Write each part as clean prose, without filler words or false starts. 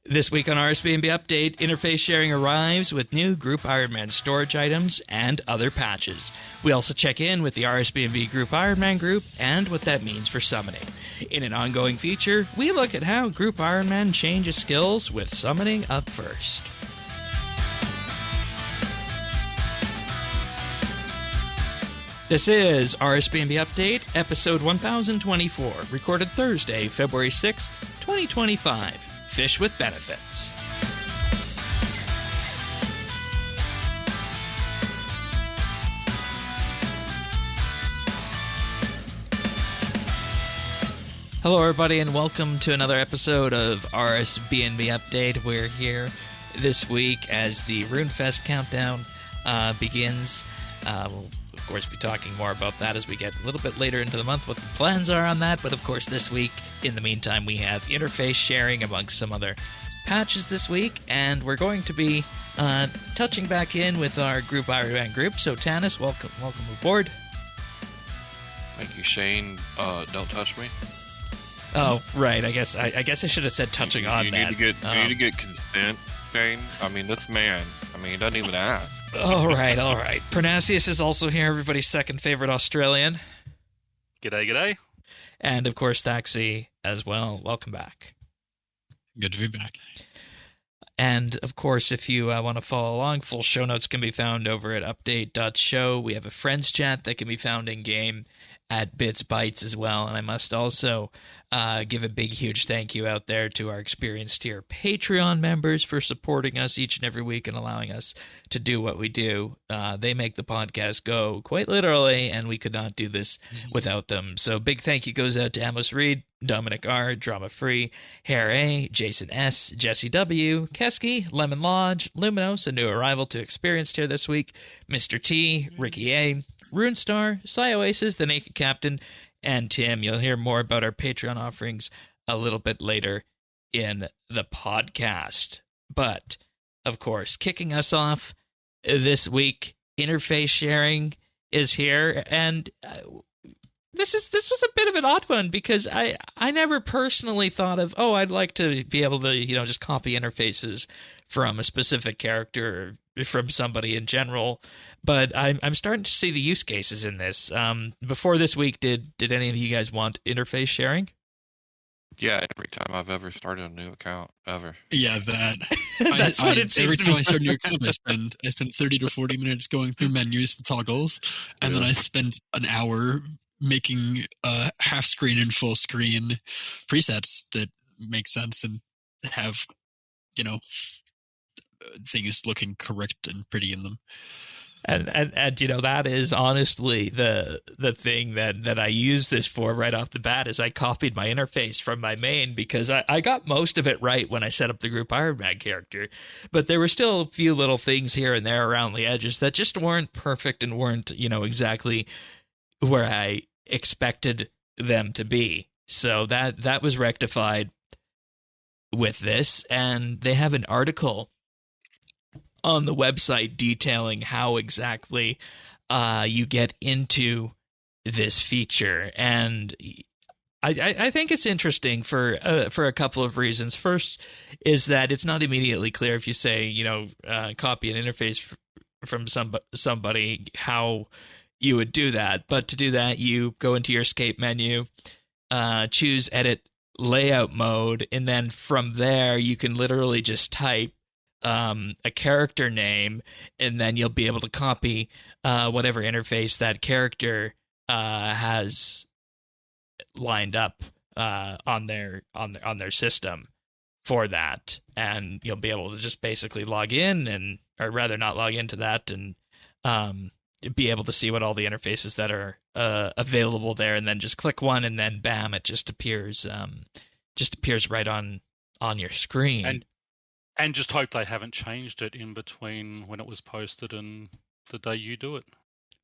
This week on RSBANDB Update, interface sharing arrives with new Group Ironman storage items and other patches. We also check in with the RSBANDB Group Ironman group and what that means for summoning. In an ongoing feature, we look at how Group Ironman changes skills with summoning up first. This is RSBANDB Update, episode 1024, recorded Thursday, February 6th, 2025. Fish with benefits. Hello, everybody, and welcome to another episode of RSBANDB Update. We're here this week as the RuneFest countdown begins. We'll, of course, be talking more about that as we get a little bit later into the month, what the plans are on that. But, of course, this week, in the meantime, we have interface sharing amongst some other patches this week, and we're going to be touching back in with our Group Ironman group. So, Tanis, welcome aboard. Thank you, Shane. Don't touch me. Oh, right. I guess I should have said touching on you that. You need to get consent, Shane. I mean, this man. He doesn't even ask. All right. Pernasius is also here, everybody's second favorite Australian. G'day. And, of course, Thaxi as well. Welcome back. Good to be back. And, of course, if you want to follow along, full show notes can be found over at update.show. We have a friends chat that can be found in-game at BitsBytes as well. And I must also give a big, huge thank you out there to our experienced tier Patreon members for supporting us each and every week and allowing us to do what we do. They make the podcast go quite literally, and we could not do this without them. So big thank you goes out to Amos Reed, Dominic R., Drama Free, Hare A., Jason S., Jesse W., Keski, Lemon Lodge, Luminos, a new arrival to experienced here this week, Mr. T, Ricky A., Runestar, Oasis, the Naked Captain, and Tim. You'll hear more about our Patreon offerings a little bit later in the podcast. But, of course, kicking us off this week, interface sharing is here, and this was a bit of an odd one because I never personally thought of, I'd like to be able to, just copy interfaces from a specific character or from somebody in general. But I'm starting to see the use cases in this. Before this week, did any of you guys want interface sharing? Yeah, every time I've ever started a new account, ever. Yeah, that. That's what it seems every to time be. I start a new account, I spend 30 to 40 minutes going through menus and toggles, and then I spend an hour making half screen and full screen presets that make sense and have, things looking correct and pretty in them. And that is honestly the thing that I use this for right off the bat is I copied my interface from my main because I got most of it right when I set up the Group Ironman character, but there were still a few little things here and there around the edges that just weren't perfect and weren't, exactly where I expected them to be. So that was rectified with this, and they have an article on the website detailing how exactly you get into this feature. And I think it's interesting for a couple of reasons. First is that it's not immediately clear if you say, copy an interface from somebody, how you would do that. But to do that, you go into your escape menu, choose edit layout mode, and then from there you can literally just type a character name, and then you'll be able to copy whatever interface that character has lined up on their system for that, and you'll be able to just basically log in or rather not log into that and be able to see what all the interfaces that are available there, and then just click one, and then bam, it just appears right on your screen. And just hope they haven't changed it in between when it was posted and the day you do it.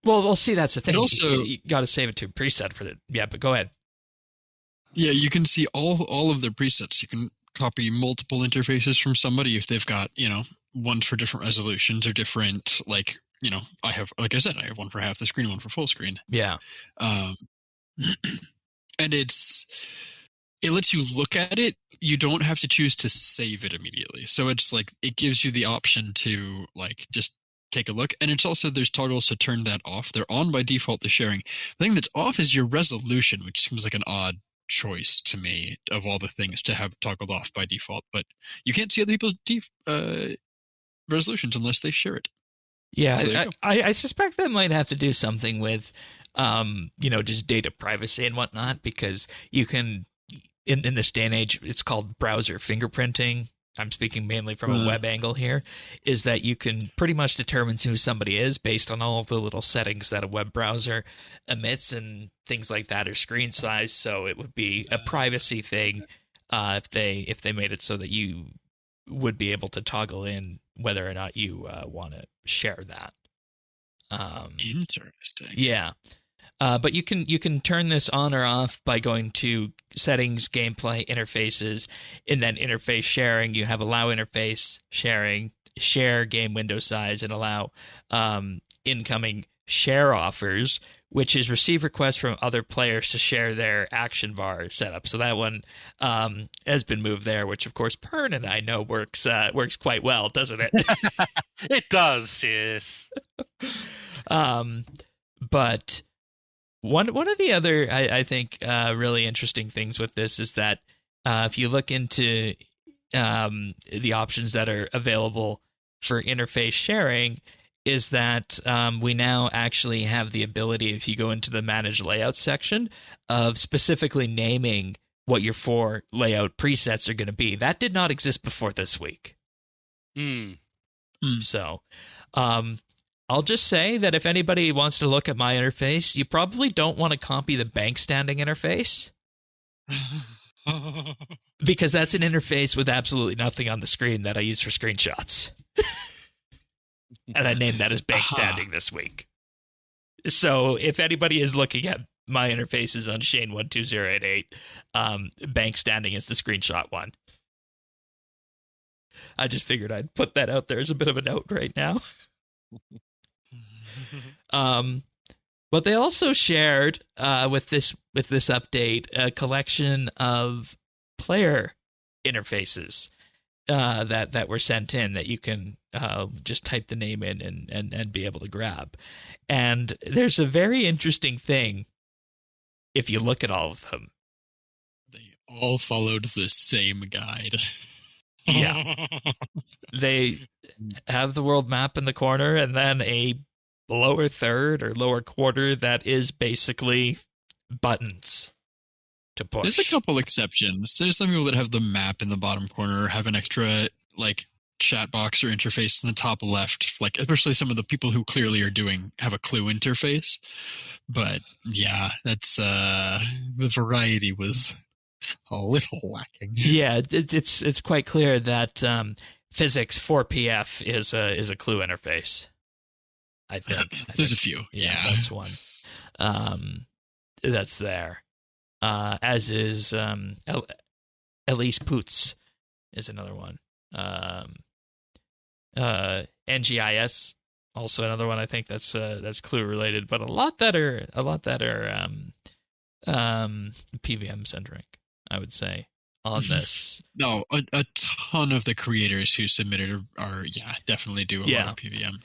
Well, we'll see. That's the thing. Also, you got to save it to a preset for it. Yeah, but go ahead. Yeah, you can see all of their presets. You can copy multiple interfaces from somebody if they've got, ones for different resolutions or different, I have one for half the screen, one for full screen. Yeah. And it's it lets you look at it. You don't have to choose to save it immediately. So it's like it gives you the option to like just take a look. And it's also there's toggles to turn that off. They're on by default to sharing. The thing that's off is your resolution, which seems like an odd choice to me of all the things to have toggled off by default. But you can't see other people's resolutions unless they share it. Yeah, So I suspect that might have to do something with, just data privacy and whatnot, because you can, in this day and age, it's called browser fingerprinting. I'm speaking mainly from a web angle here, is that you can pretty much determine who somebody is based on all of the little settings that a web browser emits and things like that, or screen size. So it would be a privacy thing if they made it so that you would be able to toggle in whether or not you want to share that. Interesting. Yeah. But you can turn this on or off by going to settings, gameplay, interfaces, and then interface sharing. You have allow interface sharing, share game window size, and allow incoming share offers, which is receive requests from other players to share their action bar setup. So that one has been moved there, which of course Pern and I know works quite well, doesn't it? It does, yes. But one of the other, I think, really interesting things with this is that if you look into the options that are available for interface sharing, is that we now actually have the ability, if you go into the Manage Layout section, of specifically naming what your 4 layout presets are going to be. That did not exist before this week. So I'll just say that if anybody wants to look at my interface, you probably don't want to copy the bank standing interface, because that's an interface with absolutely nothing on the screen that I use for screenshots. And I named that as bank standing this week. So if anybody is looking at my interfaces on Shane12088, bank standing is the screenshot one. I just figured I'd put that out there as a bit of a note right now. But they also shared with this update a collection of player interfaces that were sent in that you can just type the name in and be able to grab. And there's a very interesting thing if you look at all of them. They all followed the same guide. Yeah. They have the world map in the corner and then a lower third or lower quarter that is basically buttons to push. There's a couple exceptions. There's some people that have the map in the bottom corner, have an extra like chat box or interface in the top left, like especially some of the people who clearly have a clue interface. But yeah, that's the variety was a little lacking. Yeah, it's quite clear that physics 4PF is a clue interface. I think there's a few. Yeah, that's one. That's there. As is Elise Poots is another one. NGIS also another one. I think that's clue related, but a lot that are PVM centric, I would say, on this. No, a ton of the creators who submitted are definitely do a lot of PVM.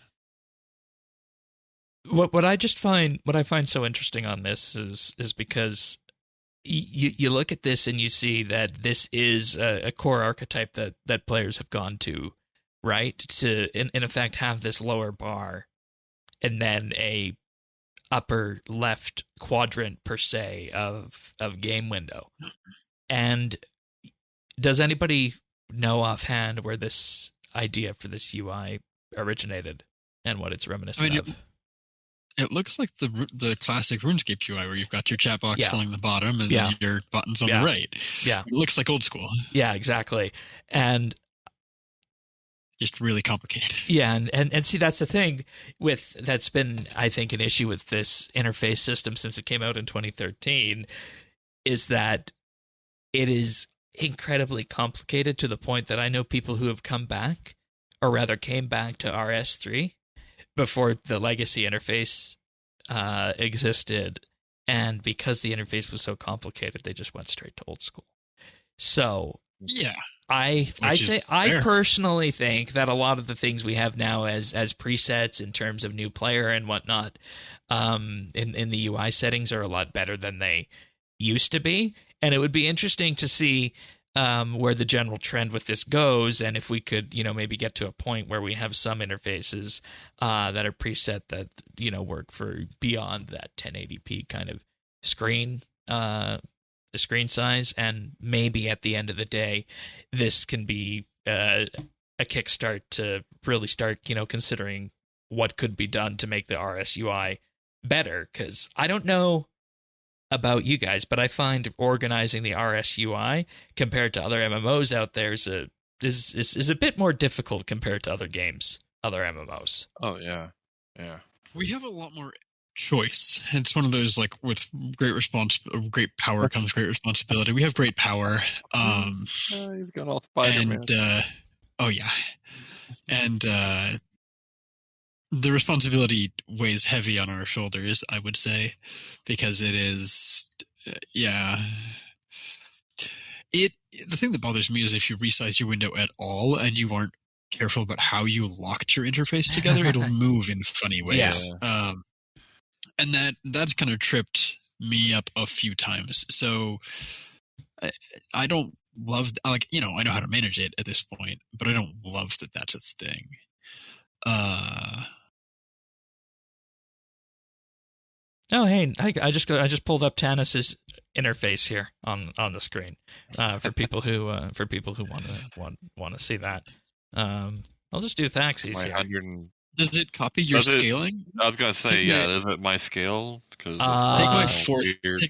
What I find so interesting on this is because you look at this and you see that this is a core archetype that players have gone to, right? To in effect have this lower bar and then a upper left quadrant per se of game window. And does anybody know offhand where this idea for this UI originated and what it's reminiscent of? It looks like the classic RuneScape UI where you've got your chat box filling the bottom and then your buttons on the right. Yeah. It looks like old school. Yeah, exactly. And just really complicated. Yeah, and see, that's the thing that's been, I think, an issue with this interface system since it came out in 2013, is that it is incredibly complicated to the point that I know people who have come back, or rather came back to RS3 before the legacy interface existed, and because the interface was so complicated, they just went straight to old school. So Yeah. I fair. personally think that a lot of the things we have now as presets in terms of new player and whatnot in the UI settings are a lot better than they used to be, and it would be interesting to see where the general trend with this goes, and if we could maybe get to a point where we have some interfaces that are preset that work for beyond that 1080p kind of screen the screen size, and maybe at the end of the day, this can be a kickstart to really start, considering what could be done to make the RSUI better. Because I don't know about you guys, but I find organizing the RSUI compared to other MMOs out there is a bit more difficult compared to other games, other MMOs. Oh yeah, yeah. We have a lot more choice. It's one of those, like, with great power comes great responsibility. We have great power. You've got all Spider-Man. And oh yeah, and the responsibility weighs heavy on our shoulders, I would say, because it is, the thing that bothers me is if you resize your window at all and you aren't careful about how you locked your interface together, it'll move in funny ways. Yeah. And that kind of tripped me up a few times. So I don't love, I know how to manage it at this point, but I don't love that that's a thing. Oh, hey, I just pulled up Tanis's interface here on the screen for people who want to see that. I'll just do Thaxie's here. Does it copy your scaling? I was gonna say, is it my scale? Take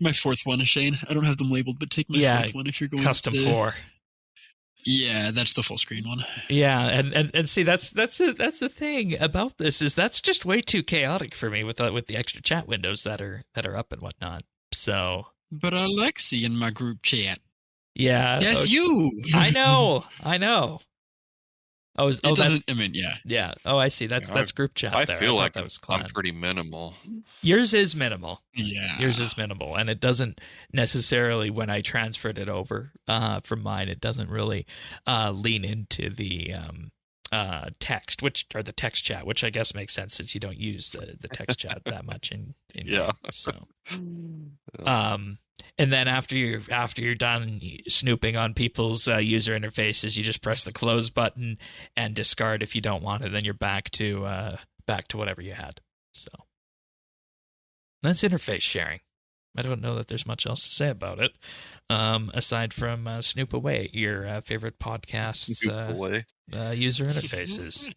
my fourth one, Shane. I don't have them labeled, but take my fourth one if you're going custom 4. Yeah, that's the full screen one. Yeah, and see that's the thing about this is that's just way too chaotic for me with the extra chat windows that are up and whatnot. So, but Alexi in my group chat. Yeah, that's you. I know. Oh, yeah. Oh, I see. That's group chat. I there. feel like that was I'm pretty minimal. Yours is minimal. Yeah, yours is minimal, and it doesn't necessarily. When I transferred it over from mine, it doesn't really lean into the text, or the text chat, which I guess makes sense since you don't use the text chat that much in yeah. Game, so. And then after you're done snooping on people's user interfaces, you just press the close button and discard if you don't want it. Then you're back to whatever you had. So that's interface sharing. I don't know that there's much else to say about it, aside from Snoop Away, your favorite podcast's user interfaces.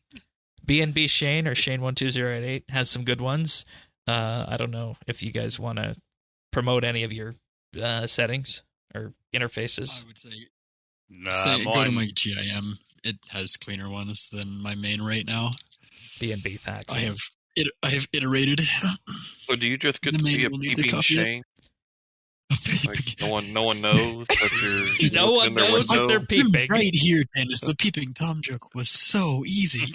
BNB Shane or Shane12088 has some good ones. I don't know if you guys want to promote any of your settings or interfaces. I would say, go to my GIM. It has cleaner ones than my main right now. BNB Thax. I have iterated. So do you just get to be a peeping Shane? Like no one knows that you're. No one knows that they're peeping. Right here, Dennis. The peeping Tom joke was so easy.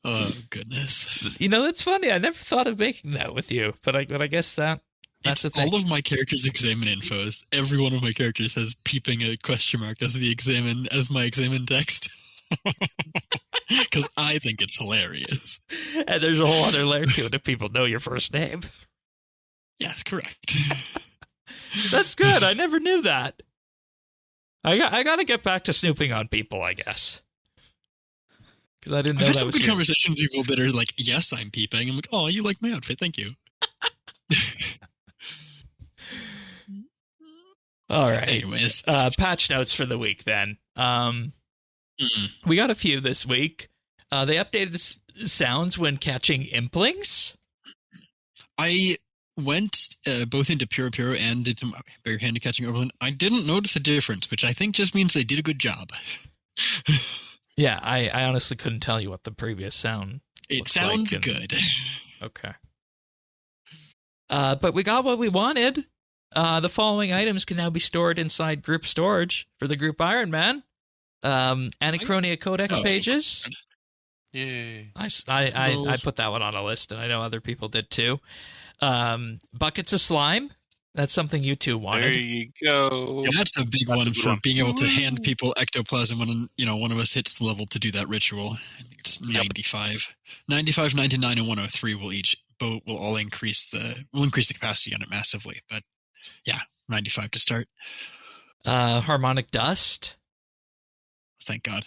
Oh goodness! That's funny. I never thought of making that with you, but I guess that's the thing. All of my characters' examine infos. Every one of my characters has peeping a question mark as my examine text. Because I think it's hilarious. And there's a whole other layer to it if people know your first name. Yes, correct. That's good. I never knew that. I got to get back to snooping on people, I guess. Because I didn't know I've that had some was good conversations with people that are like, yes, I'm peeping. I'm like, oh, you like my outfit. Thank you. All right. Anyways. Patch notes for the week then. We got a few this week. They updated the sounds when catching implings. I went both into Puro and into barehanded catching overland. I didn't notice a difference, which I think just means they did a good job. Yeah, I honestly couldn't tell you what the previous sound It sounds good. Okay. But we got what we wanted. The following items can now be stored inside group storage for the group Ironman. Anachronia Codex pages. Yay. I put that one on a list, and I know other people did too. Buckets of slime. That's something you two wanted. There you go. That's a big one for being able to hand people ectoplasm when one of us hits the level to do that ritual. I think it's 95. 95, 99, and 103 will all increase the capacity on it massively. But yeah, 95 to start. Harmonic dust. Thank God.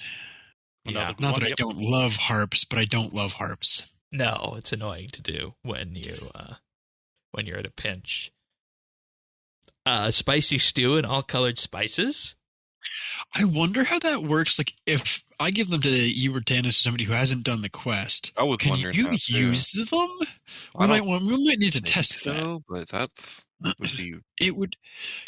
Yeah. Not that I don't love harps, but I don't love harps. No, it's annoying to do when you're at a pinch. Spicy stew and all colored spices. I wonder how that works. Like, if I give them to you or Dennis or somebody who hasn't done the quest, I was can wondering you that, use them? We might need to test that. But that would be... It would,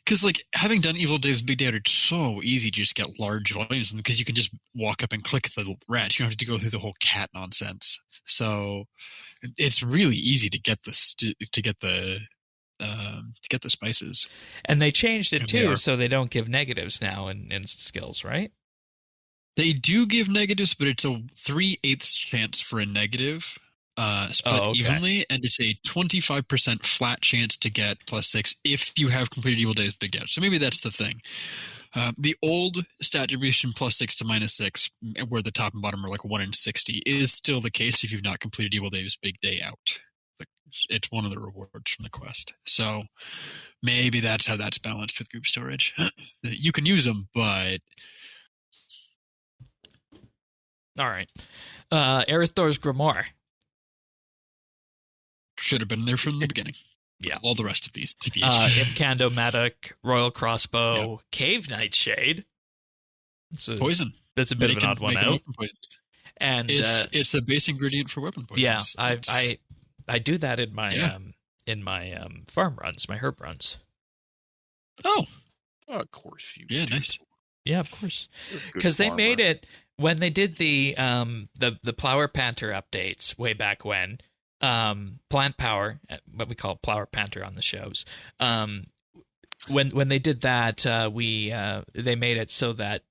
because like having done Evil Dave's Big Day, it's so easy to just get large volumes because you can just walk up and click the rat. You don't have to go through the whole cat nonsense. So it's really easy to get the spices. And they changed it too, so they don't give negatives now in skills, right? They do give negatives, but it's a 3/8 chance for a negative, split evenly, and it's a 25% flat chance to get +6 if you have completed Evil Days Big Day. So maybe that's the thing. The old stat distribution +6 to -6, where the top and bottom are like 1 in 60, is still the case if you've not completed Evil Days Big Day out. It's one of the rewards from the quest. So maybe that's how that's balanced with group storage. You can use them, but... All right. Erethdor's Grimoire. Should have been there from the beginning. Yeah. All the rest of these. Imcandomatic, Royal Crossbow, Cave Nightshade. Poison. That's a bit of an odd one out. And it's a base ingredient for weapon poisons. Yeah, I do that in my farm runs, my herb runs. Oh, of course you. Yeah, nice. Yeah, of course. Because they made it when they did the Plower Panther updates way back when. Plant Power, what we call Plower Panther on the shows. When they did that, they made it so that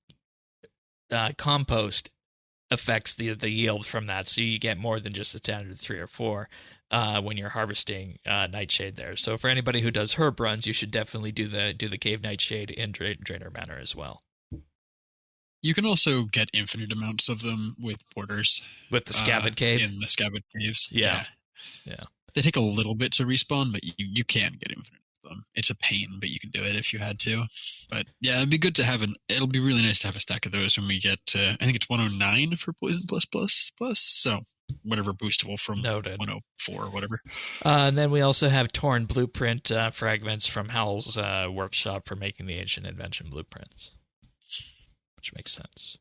compost affects the yield from that, so you get more than just a standard 3 or 4 when you're harvesting Nightshade there. So for anybody who does herb runs, you should definitely do the Cave Nightshade in Drainer Manor as well. You can also get infinite amounts of them with porters. With the Scabbard Cave? In the Scabbard Caves. Yeah. They take a little bit to respawn, but you can get infinite of them. It's a pain, but you can do it if you had to. But yeah, it'd be good to have it'll be really nice to have a stack of those when we get to, I think it's 109 for Poison plus. So whatever boostable from 104 or whatever. And then we also have torn blueprint fragments from Hal's workshop for making the ancient invention blueprints. Which makes sense.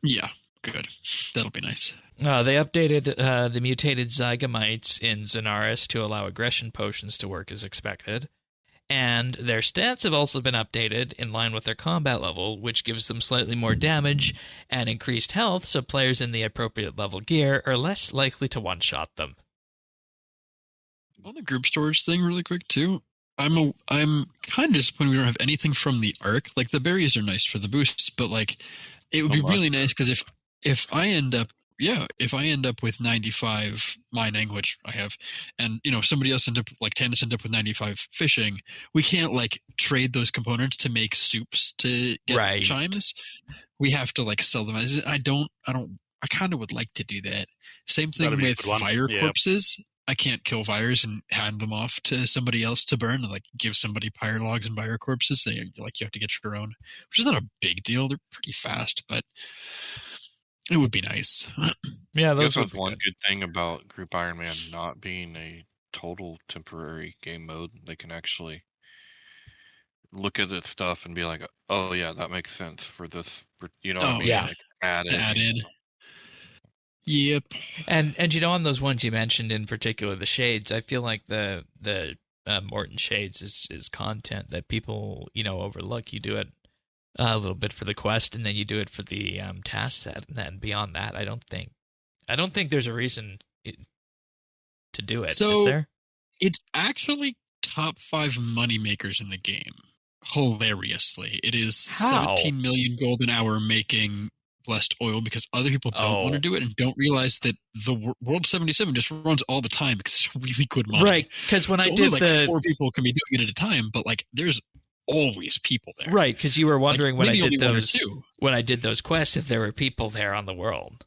Yeah, good. That'll be nice. They updated the mutated zygomites in Zenaris to allow aggression potions to work as expected. And their stats have also been updated in line with their combat level, which gives them slightly more damage and increased health, so players in the appropriate level gear are less likely to one-shot them. On the group storage thing really quick, too. I'm kind of disappointed we don't have anything from the Arc. Like, the berries are nice for the boosts, but, like, it would be really nice, because if I end up with 95 mining, which I have, and, somebody else Tannis end up with 95 fishing, we can't, trade those components to make soups to get chimes. We have to, sell them. I kind of would like to do that. Same thing with fire corpses. I can't kill fires and hand them off to somebody else to burn, and give somebody pyre logs and fire corpses. So, you have to get your own, which is not a big deal. They're pretty fast, but it would be nice. Yeah, that's one good thing about Group Ironman not being a total temporary game mode. They can actually look at that stuff and be like, "Oh yeah, that makes sense for this." What I mean? Yeah, add in. Yep. And on those ones you mentioned in particular, the shades, I feel like the Morton shades is content that people overlook. You do it a little bit for the quest, and then you do it for the task set, and then beyond that, I don't think there's a reason to do it. So is there? It's actually top 5 money makers in the game. Hilariously, it is 17 million gold an hour making blessed oil because other people don't want to do it and don't realize that the World 77 just runs all the time because it's really good money. Right, because when I only did like 4 people can be doing it at a time, but like there's always people there. Right, because you were wondering like, when I did those quests if there were people there on the world.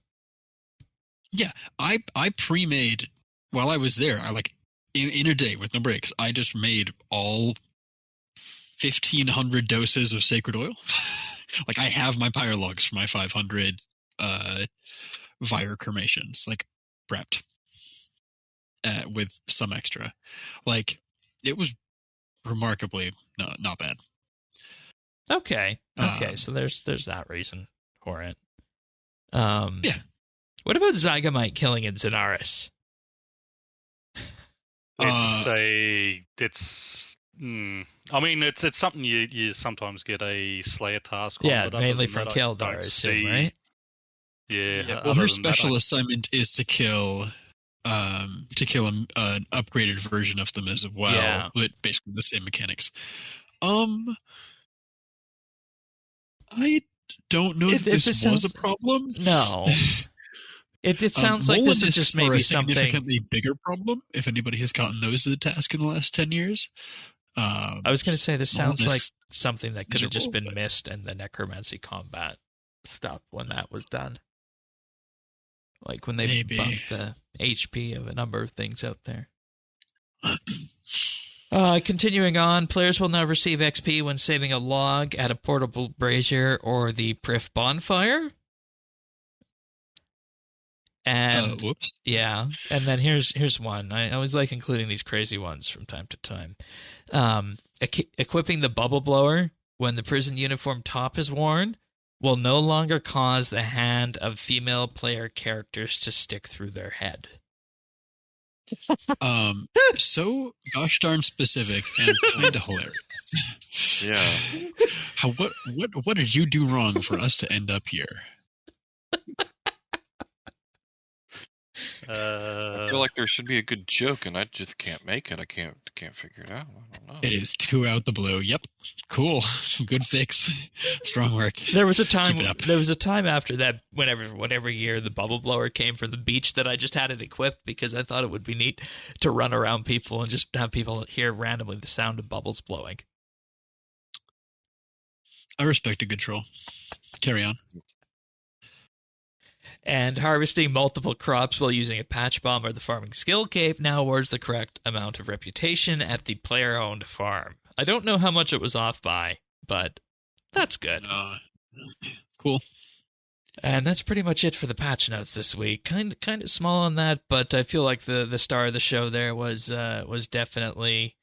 Yeah, I pre-made while I was there. I like in a day with no breaks. I just made all 1,500 doses of sacred oil. Like I have my pyre logs for my 500 Vire cremations, like prepped with some extra. Like it was remarkably not bad. Okay, so there's that reason for it. Yeah. What about Zygamite killing in Zenaris? I mean, it's something you sometimes get a Slayer task on. Yeah, but mainly from Keldar, I assume, right? Yeah. Well, her special assignment is to kill an upgraded version of them as well, but basically the same mechanics. I don't know if this was a problem. No. It sounds like this is just maybe something significantly bigger problem. If anybody has gotten those as a task in the last 10 years, I was going to say this sounds like something that could have just been missed in the necromancy combat stuff when that was done. Like when they bumped the HP of a number of things out there. Continuing on, players will now receive XP when saving a log at a portable brazier or the Prif bonfire. And whoops. Yeah, and then here's one. I always like including these crazy ones from time to time. Equipping the bubble blower when the prison uniform top is worn will no longer cause the hand of female player characters to stick through their head. So gosh darn specific and kind of hilarious. Yeah. What did you do wrong for us to end up here? I feel like there should be a good joke, and I just can't make it. I can't figure it out. I don't know. It is too out the blue. Yep, cool, good fix, strong work. There was a time. There was a time after that, whatever year the bubble blower came from the beach, that I just had it equipped because I thought it would be neat to run around people and just have people hear randomly the sound of bubbles blowing. I respect a good troll. Carry on. And harvesting multiple crops while using a patch bomb or the farming skill cape now awards the correct amount of reputation at the player-owned farm. I don't know how much it was off by, but that's good. Cool. And that's pretty much it for the patch notes this week. Kind of small on that, but I feel like the star of the show there was definitely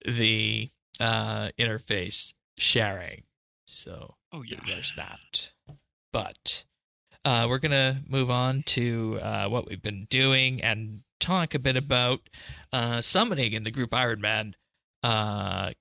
the interface sharing. So there's that. But we're going to move on to what we've been doing and talk a bit about summoning in the group Ironman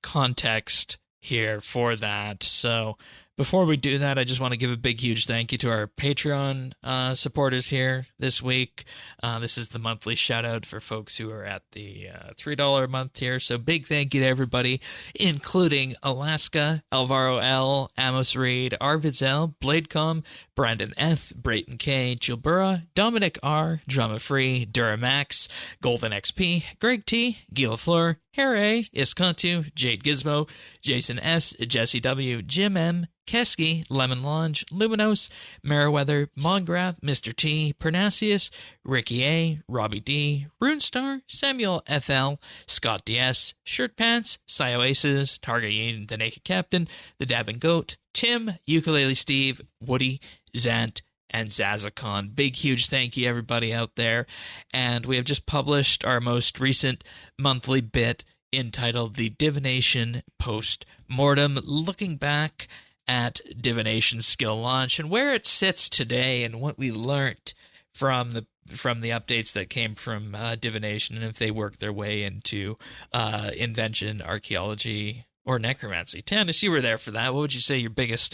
context here for that. So before we do that, I just want to give a big, huge thank you to our Patreon supporters here this week. This is the monthly shout-out for folks who are at the $3 a month tier. So big thank you to everybody, including Alaska, Alvaro L, Amos Reed, Arvids L, Bladecom, Brandon F, Brayton K, Gilbura, Dominic R, Drama Free, Duramax, Golden XP, Greg T, Gila Fleur, Harry, Iskantu, Jade Gizmo, Jason S, Jesse W, Jim M, Keski, Lemon Lounge, Luminos, Meriwether, Mongrath, Mr. T, Pernasius, Ricky A, Robbie D, Runestar, Samuel FL, Scott DS, Shirt Pants, Sioaces, Targayen, The Naked Captain, The Dabbing Goat, Tim, Ukulele Steve, Woody, Zant, and Zazakon. Big, huge thank you, everybody out there. And we have just published our most recent monthly bit entitled The Divination Post-Mortem, looking back at Divination skill launch and where it sits today and what we learned from the updates that came from Divination and if they work their way into Invention, Archaeology, or Necromancy. Tannis, you were there for that. What would you say your biggest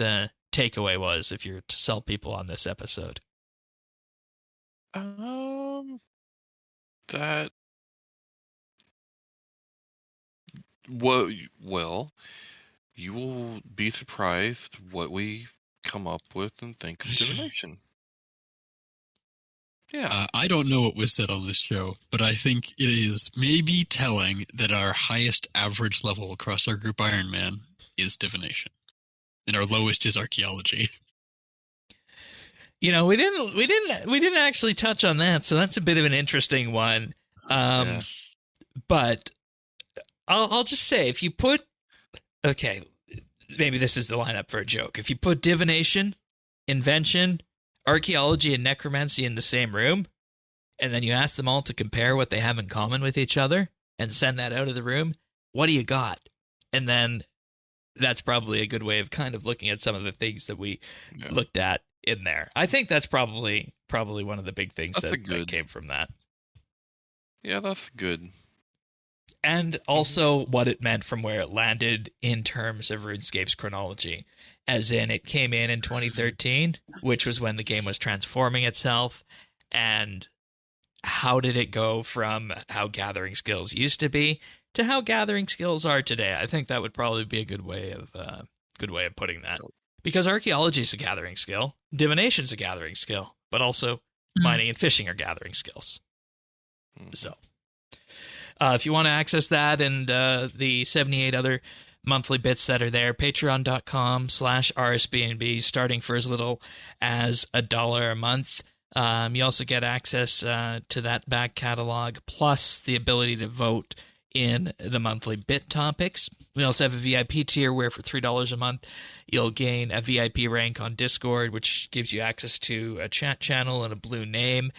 takeaway was if you were to sell people on this episode? That well, you will be surprised what we come up with and think of divination. Yeah. I don't know what was said on this show, but I think it is maybe telling that our highest average level across our group Ironman is divination, and our lowest is archaeology. We didn't actually touch on that, so that's a bit of an interesting one. Yeah. But I'll just say, if you put, okay, maybe this is the lineup for a joke. If you put divination, invention, archaeology, and necromancy in the same room, and then you ask them all to compare what they have in common with each other and send that out of the room, what do you got? And then that's probably a good way of kind of looking at some of the things that we looked at in there. I think that's probably one of the big things that came from that. Yeah, that's good. And also what it meant from where it landed in terms of RuneScape's chronology. As in, it came in 2013, which was when the game was transforming itself. And how did it go from how gathering skills used to be to how gathering skills are today? I think that would probably be a good way of putting that. Because archaeology is a gathering skill, divination is a gathering skill, but also mining and fishing are gathering skills. So, if you want to access that and the 78 other monthly bits that are there, patreon.com/RSBANB, starting for as little as $1 a month. You also get access to that back catalog, plus the ability to vote in the monthly bit topics. We also have a VIP tier where for $3 a month, you'll gain a VIP rank on Discord, which gives you access to a chat channel and a blue name.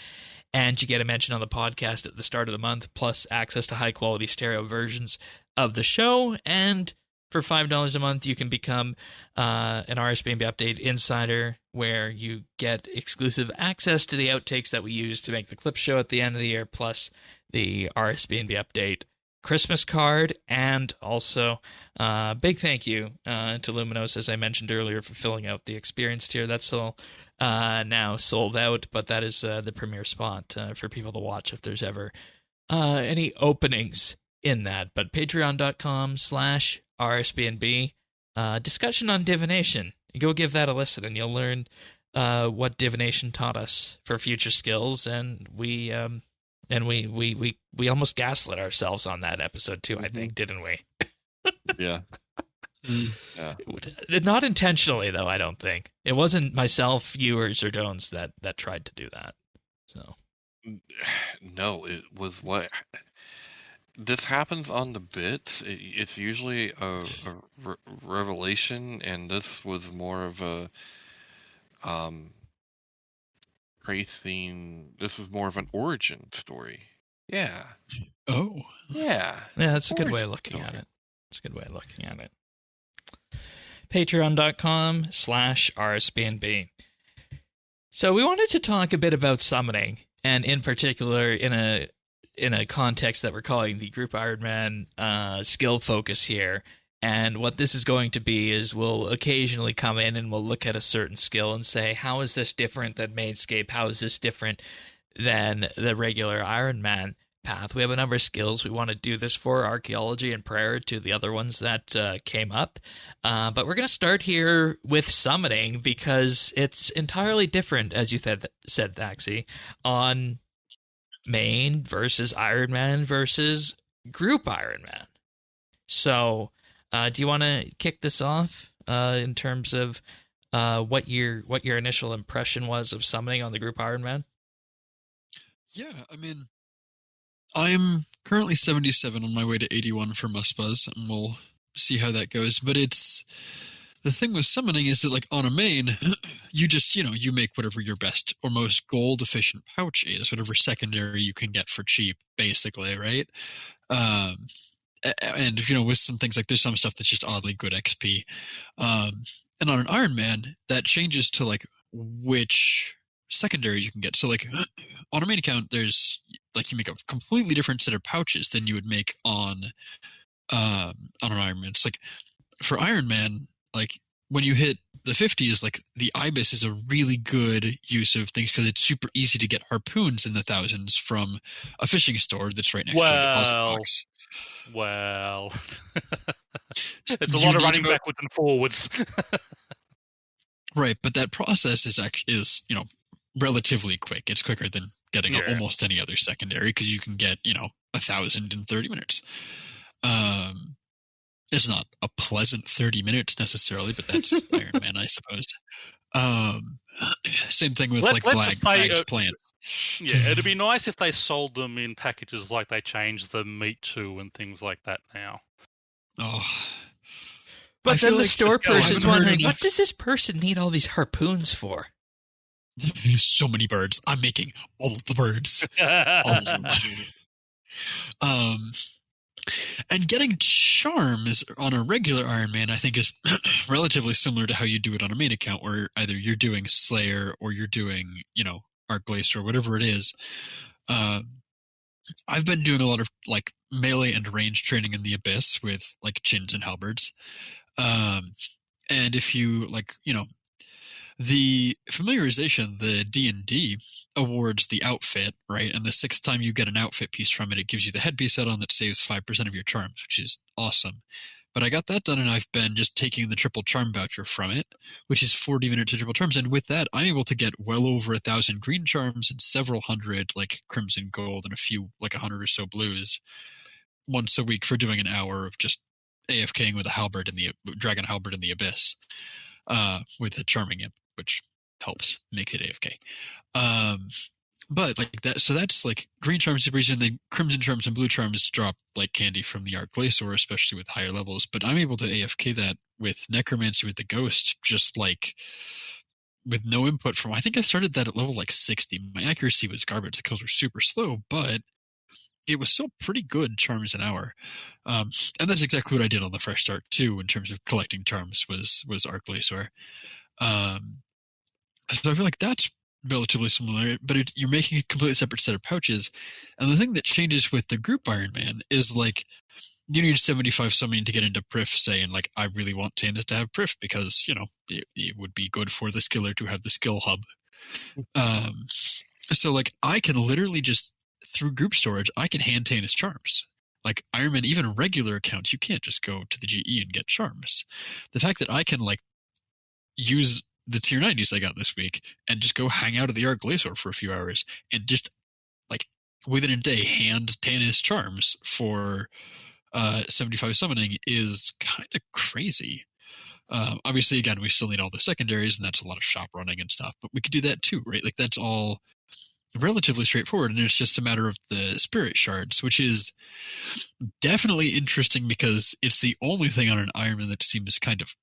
And you get a mention on the podcast at the start of the month, plus access to high-quality stereo versions of the show. And for $5 a month, you can become an RSBANB Update Insider, where you get exclusive access to the outtakes that we use to make the clip show at the end of the year, plus the RSBANB Update Christmas card. And also, big thank you to Luminos, as I mentioned earlier, for filling out the experience tier. That's all now sold out, but that is the premier spot for people to watch if there's ever any openings in that. But patreon.com/RSBNB, discussion on divination. Go give that a listen, and you'll learn what divination taught us for future skills. And we almost gaslit ourselves on that episode too. I think, didn't we? Yeah. Yeah. Not intentionally, though. I don't think it wasn't myself, viewers, or Jones that tried to do that. So, no, it was what this happens on the bits. It's usually a revelation, and this was more of a tracing. This is more of an origin story. Yeah. Oh. Yeah. Yeah, that's a good way of looking at it. It's a good way of looking at it. Patreon.com/RSBNB. So we wanted to talk a bit about summoning, and in particular in a context that we're calling the Group Ironman skill focus here. And what this is going to be is we'll occasionally come in and we'll look at a certain skill and say, how is this different than Mainscape? How is this different than the regular Ironman path? We have a number of skills. We want to do this for archaeology and prayer to the other ones that came up. But we're going to start here with summoning because it's entirely different, as you said, Thaxi, on main versus Ironman versus group Ironman. So do you want to kick this off in terms of what your initial impression was of summoning on the group Ironman? Yeah, I mean, I'm currently 77 on my way to 81 for Musbuzz, and we'll see how that goes. But it's the thing with summoning is that, like, on a main, you just, you make whatever your best or most gold efficient pouch is, whatever secondary you can get for cheap, basically, right? And with some things like there's some stuff that's just oddly good XP. And on an Ironman, that changes to like which secondaries you can get. So like on a main account, there's like you make a completely different set of pouches than you would make on an Ironman. It's like for Ironman, like when you hit the 50s, like the Ibis is a really good use of things because it's super easy to get harpoons in the thousands from a fishing store that's right next to a deposit box. Well, it's a lot of running backwards and forwards. Right, but that process is relatively quick. It's quicker than getting almost any other secondary because you can get 1,000 in 30 minutes. It's not a pleasant 30 minutes necessarily, but that's Ironman, I suppose. Same thing with bagged plants. Yeah, it'd be nice if they sold them in packages like they changed the meat to and things like that now. Oh. But then the store person's wondering, what does this person need all these harpoons for? So many birds. I'm making all of the birds. All of them. And getting charms on a regular Ironman, I think, is relatively similar to how you do it on a main account, where either you're doing Slayer or you're doing, Arc Glacier or whatever it is. I've been doing a lot of melee and range training in the Abyss with chins and halberds. And if you the familiarization, the D&D awards the outfit, right? And the 6th time you get an outfit piece from it, it gives you the headpiece add-on that saves 5% of your charms, which is awesome. But I got that done, and I've been just taking the triple charm voucher from it, which is 40 minutes to triple charms. And with that, I'm able to get well over 1,000 green charms and several hundred crimson gold and a few 100 or so blues once a week for doing an hour of just AFKing with a halberd in the dragon halberd in the Abyss with a charming imp, which helps, makes it AFK. But that, so that's green charms super easy, and then crimson charms and blue charms drop like candy from the Arc Glacier, especially with higher levels. But I'm able to AFK that with Necromancy with the Ghost, just with no input from. I think I started that at level 60. My accuracy was garbage. The kills were super slow, but it was still pretty good charms an hour. And that's exactly what I did on the Fresh Start too, in terms of collecting charms was Arc Glacier. So I feel like that's relatively similar, but you're making a completely separate set of pouches. And the thing that changes with the group Ironman is you need 75 summoning to get into Prif, saying I really want Tandis to have Prif because it would be good for the skiller to have the skill hub. So I can literally just through group storage, I can hand Tandis charms. Ironman, even regular accounts, you can't just go to the GE and get charms. The fact that I can use the tier 90s I got this week and just go hang out at the Arc Glacier for a few hours and just within a day hand Tandis charms for 75 summoning is kind of crazy. Obviously, again, we still need all the secondaries, and that's a lot of shop running and stuff, but we could do that too, right? That's all relatively straightforward, and it's just a matter of the spirit shards, which is definitely interesting because it's the only thing on an Ironman that seems kind of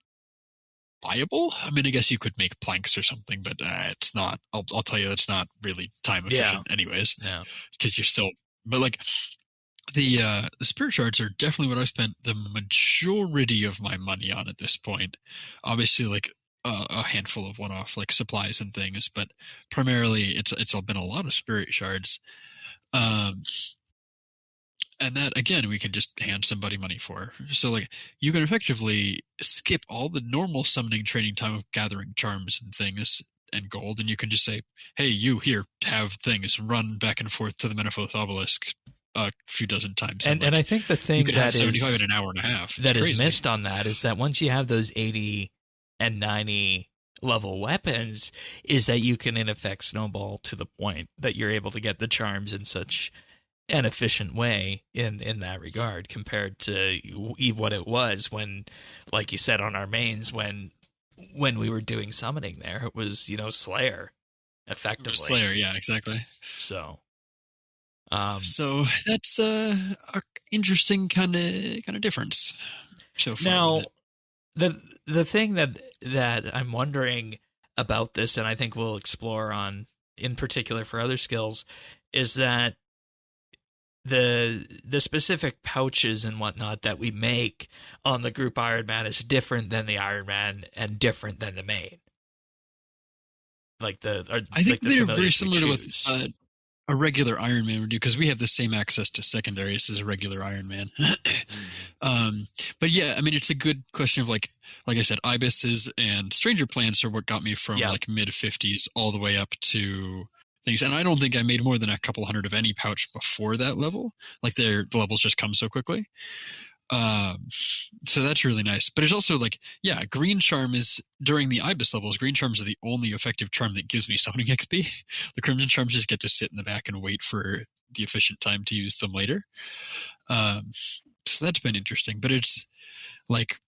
viable. I mean, I guess you could make planks or something, but it's not. I'll tell you, that's not really time efficient, anyways. Yeah, because you're still. But the spirit shards are definitely what I've spent the majority of my money on at this point. Obviously, a handful of one-off supplies and things, but primarily it's been a lot of spirit shards. And that, again, we can just hand somebody money for. So, you can effectively skip all the normal summoning training time of gathering charms and things and gold, and you can just say, hey, you here, have things, run back and forth to the Menaphos Obelisk a few dozen times. And I think the thing you could that have 75 in an hour and a half. That is missed on that is that once you have those 80 and 90 level weapons, is that you can, in effect, snowball to the point that you're able to get the charms in such an efficient way in that regard compared to what it was when, like you said, on our mains, when we were doing summoning there, it was, Slayer, effectively. Slayer, yeah, exactly. So that's a interesting kind of difference. So far now, the thing that I'm wondering about this, and I think we'll explore on in particular for other skills, is that the specific pouches and whatnot that we make on the group Ironman is different than the Ironman and different than the main. I think they're very similar to what a regular Ironman would do, because we have the same access to secondaries as a regular Ironman. But yeah, I mean, it's a good question of like I said, Ibis's and Stranger Plants are what got me from mid 50s all the way up to things. And I don't think I made more than a couple hundred of any pouch before that level. The levels just come so quickly. So that's really nice. But it's also like, yeah, Green Charm is, during the Ibis levels, Green Charms are the only effective charm that gives me summoning XP. The Crimson Charms just get to sit in the back and wait for the efficient time to use them later. So that's been interesting. But it's like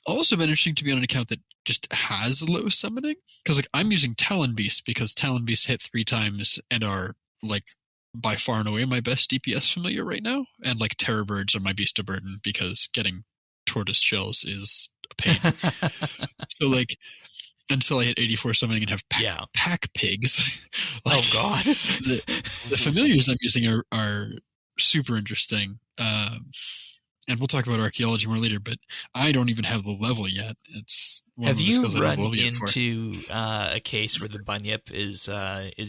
also been interesting to be on an account that just has low summoning. Because like I'm using Talon Beasts because Talon Beasts hit 3 times and are like by far and away my best DPS familiar right now. And like Terror Birds are my beast of burden because getting tortoise shells is a pain. So like until I hit 84 summoning and have pack pigs. Like, oh god. the familiars I'm using are super interesting. And we'll talk about archaeology more later, but I don't even have the level yet. It's one have of the you skills I don't run have the level yet for. into a case where the bunyip is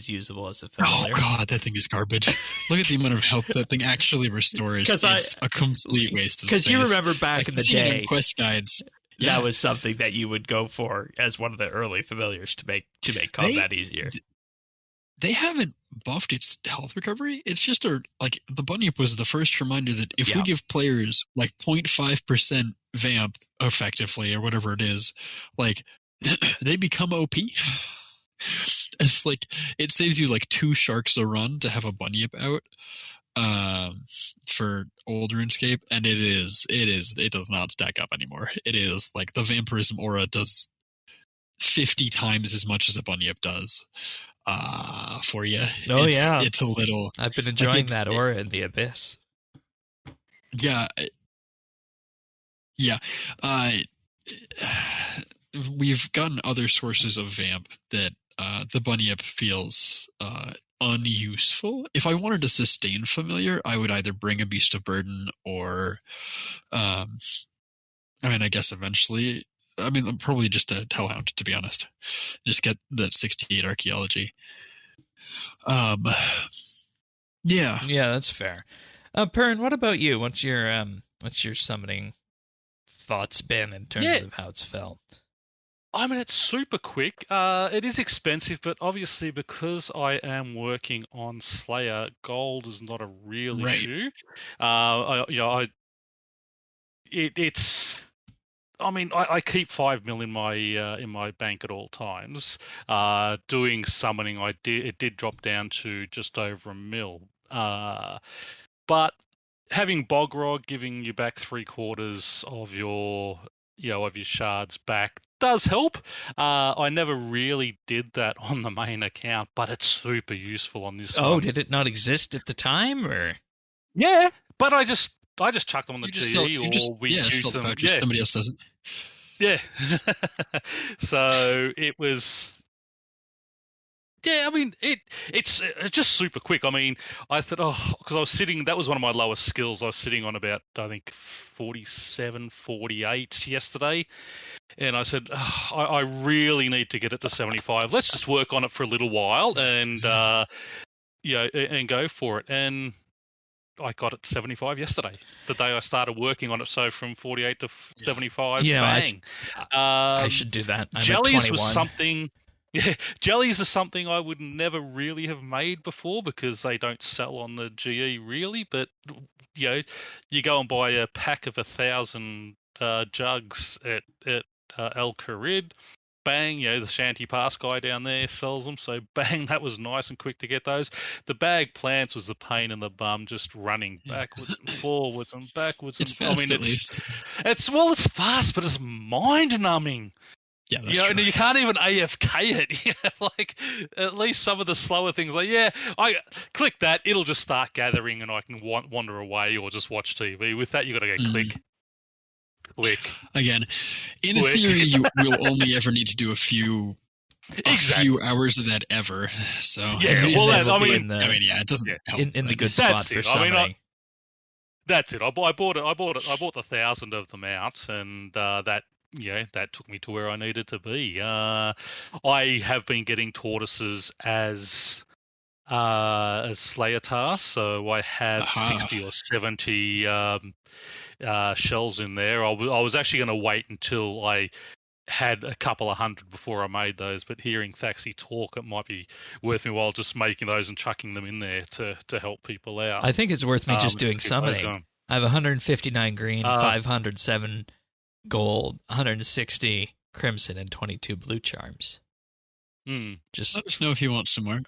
usable as a familiar? Oh god, that thing is garbage. Look at the amount of health that thing actually restores. It's a complete waste of space. Because you remember back in the day, quest guides, that was something that you would go for as one of the early familiars to make combat easier. They haven't buffed its health recovery. It's just like the bunyip was the first reminder that if we give players like 0.5% vamp effectively or whatever it is, like they become OP. It's like it saves you like 2 sharks a run to have a bunyip out for old RuneScape, and it does not stack up anymore. It is like the vampirism aura does 50 times as much as a bunyip does. For you. It's a little. I've been enjoying that aura in the Abyss. Yeah. We've gotten other sources of vamp that the bunyip feels unuseful. If I wanted to sustain familiar, I would either bring a beast of burden or, I guess eventually. Probably just a Hellhound, to be honest. Just get that 68 archaeology. Yeah, that's fair. Perrin, what about you? What's your summoning thoughts been in terms of how it's felt? It's super quick. It is expensive, but obviously because I am working on Slayer, gold is not a real issue. It's. I keep 5 mil in my bank at all times. Doing summoning, it did drop down to just over 1 mil. But having Bogrog giving you back 3/4 of your shards back does help. I never really did that on the main account, but it's super useful on this. Oh, did it not exist at the time, or? Yeah, but I just chuck them on the GE, or we use them. Somebody else doesn't. Yeah. So it was. Yeah, it's just super quick. I thought, because I was sitting. That was one of my lowest skills. I was sitting on about, I think, 47, 48 yesterday, and I said, I really need to get it to 75. Let's just work on it for a little while, and and go for it. And I got it to 75 yesterday, the day I started working on it. So from 48 to 75, bang. I should do that. I'm jellies at 21. was something. Yeah, jellies are something I would never really have made before because they don't sell on the GE really. But you go and buy a pack of 1,000 jugs at El Kharid. Bang, the Shanty Pass guy down there sells them. So bang, that was nice and quick to get those. The bag plants was the pain in the bum, just running backwards and forwards and backwards. It's fast, at least. It's fast, but it's mind numbing. Yeah, that's true. You can't even AFK it. Like at least some of the slower things, I click that, it'll just start gathering, and I can wander away or just watch TV. With that, you got to go click. Again, in theory, you will only ever need to do a few hours of that ever. So it doesn't help. In the good spot for summoning. That's it. I bought 1,000 of them out, and that took me to where I needed to be. I have been getting tortoises as Slayer tasks, so I have 60 or 70 shells in there. I was actually going to wait until I had a couple of hundred before I made those, but hearing Thaxi talk, it might be worth me while just making those and chucking them in there to help people out. I think it's worth me just doing summoning. I have 159 green, 507 gold, 160 crimson, and 22 blue charms. Just let us know if you want some more.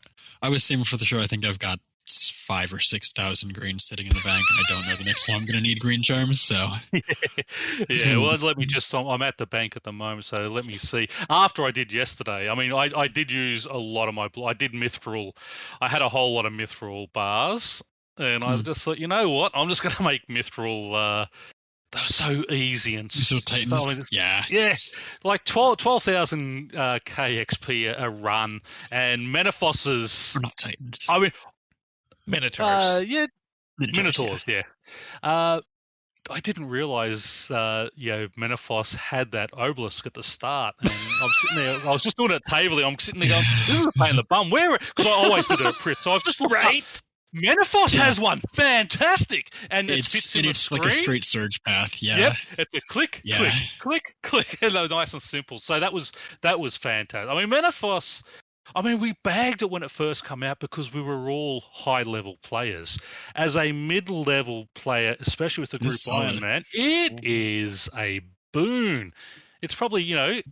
I was saying before the show, I think I've got 5,000 or 6,000 green sitting in the bank, and I don't know the next time I'm going to need green charms. So, yeah. Well, let me just. I'm at the bank at the moment, so let me see. After I did yesterday, I mean, I did use a lot of my. I did mithril. I had a whole lot of mithril bars, and I just thought, you know what? I'm just going to make mithril. They're so easy and so Titans. Yeah, like 12,000 KXP a run, and Menophos's. We're not Titans. I mean, Minotaurs. Minotaurs. Yeah. I didn't realize, Menophos had that obelisk at the start, and I'm sitting there. I was just doing it at table. I'm sitting there going, "This is a pain in the bum." Where? Because I always did it at Prit, so I've just looked right. Up. Menophos has one, fantastic, and it fits in the screen. It's like a straight surge path. Yeah. Yep, it's a click, click, and nice and simple. So that was fantastic. I mean, Menophos. I mean, we bagged it when it first came out because we were all high-level players. As a mid-level player, especially with the group Ironman, it is a boon. It's probably, I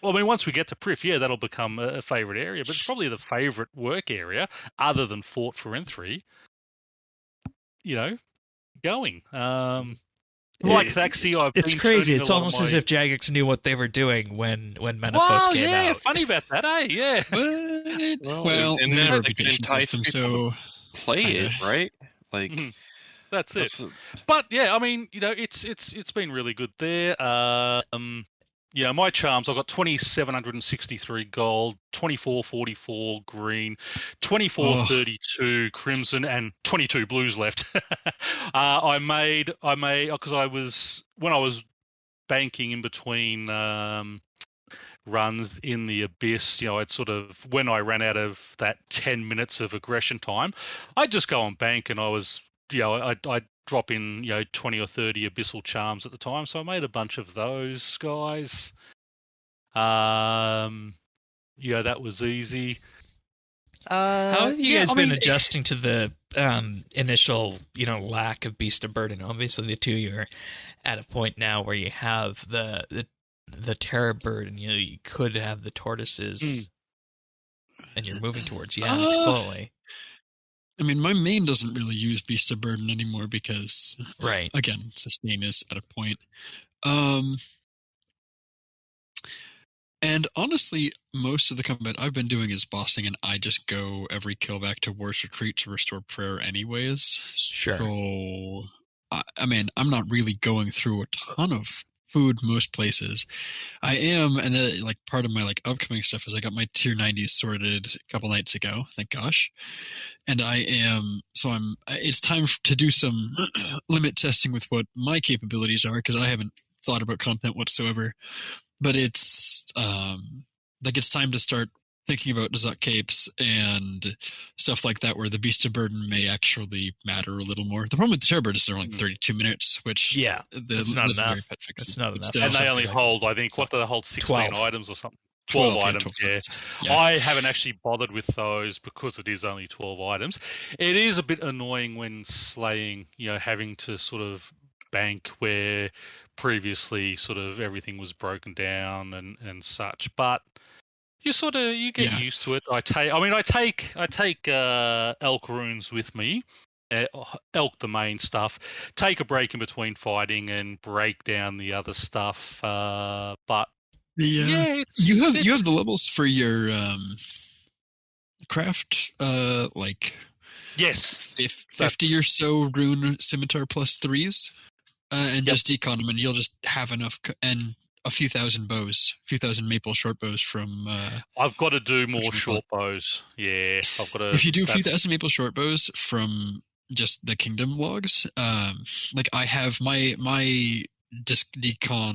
mean, once we get to Prif, that'll become a favourite area, but it's probably the favourite work area, other than Fort Ferenthry, going. Like Thaxi, it's crazy. It's almost as if Jagex knew what they were doing when Menophos came out. Funny about that, eh? Yeah. Well, and then the they can reputation entice system, people so play it, right? Like that's it. But yeah, I mean, it's been really good there. My charms, I've got 2,763 gold, 2,444 green, 2,432 crimson, and 22 blues left. I made because when I was banking in between runs in the Abyss, I'd sort of, when I ran out of that 10 minutes of aggression time, I'd just go on bank, and I was, I'd drop in 20 or 30 abyssal charms at the time, so I made a bunch of those guys. That was easy. How have you guys been adjusting to the initial lack of beast of burden? Obviously the two of you are at a point now where you have the terror bird, and you could have the tortoises, and you're moving towards slowly. I mean, my main doesn't really use Beast of Burden anymore because, right, again, sustain is at a point. And honestly, most of the combat I've been doing is bossing, and I just go every kill back to War's Retreat to restore prayer anyways. Sure. So, I mean, I'm not really going through a ton of food most places. I am, and part of my upcoming stuff is I got my tier 90s sorted a couple nights ago, thank gosh. And it's time to do some limit testing with what my capabilities are, because I haven't thought about content whatsoever. But it's it's time to start thinking about Zuk capes and stuff like that, where the Beast of Burden may actually matter a little more. The problem with the Terror Bird is they're only 32 minutes, which it's not enough. Pet fixes. It's not enough. And they only hold, I think, what do they hold? 16 12 items or something. 12 items, yeah. I haven't actually bothered with those because it is only 12 items. It is a bit annoying when slaying, having to sort of bank where previously sort of everything was broken down and such, but you get used to it. I take elk runes with me, elk the main stuff, take a break in between fighting and break down the other stuff, but you have the levels for your craft, yes, 50 or so rune scimitar plus 3s, and just decon them, and you'll just have enough, and a few thousand maple short bows from. I've got to do more short bows. Yeah, I've got to. If you do a few thousand maple short bows from just the kingdom logs, I have my disc decon,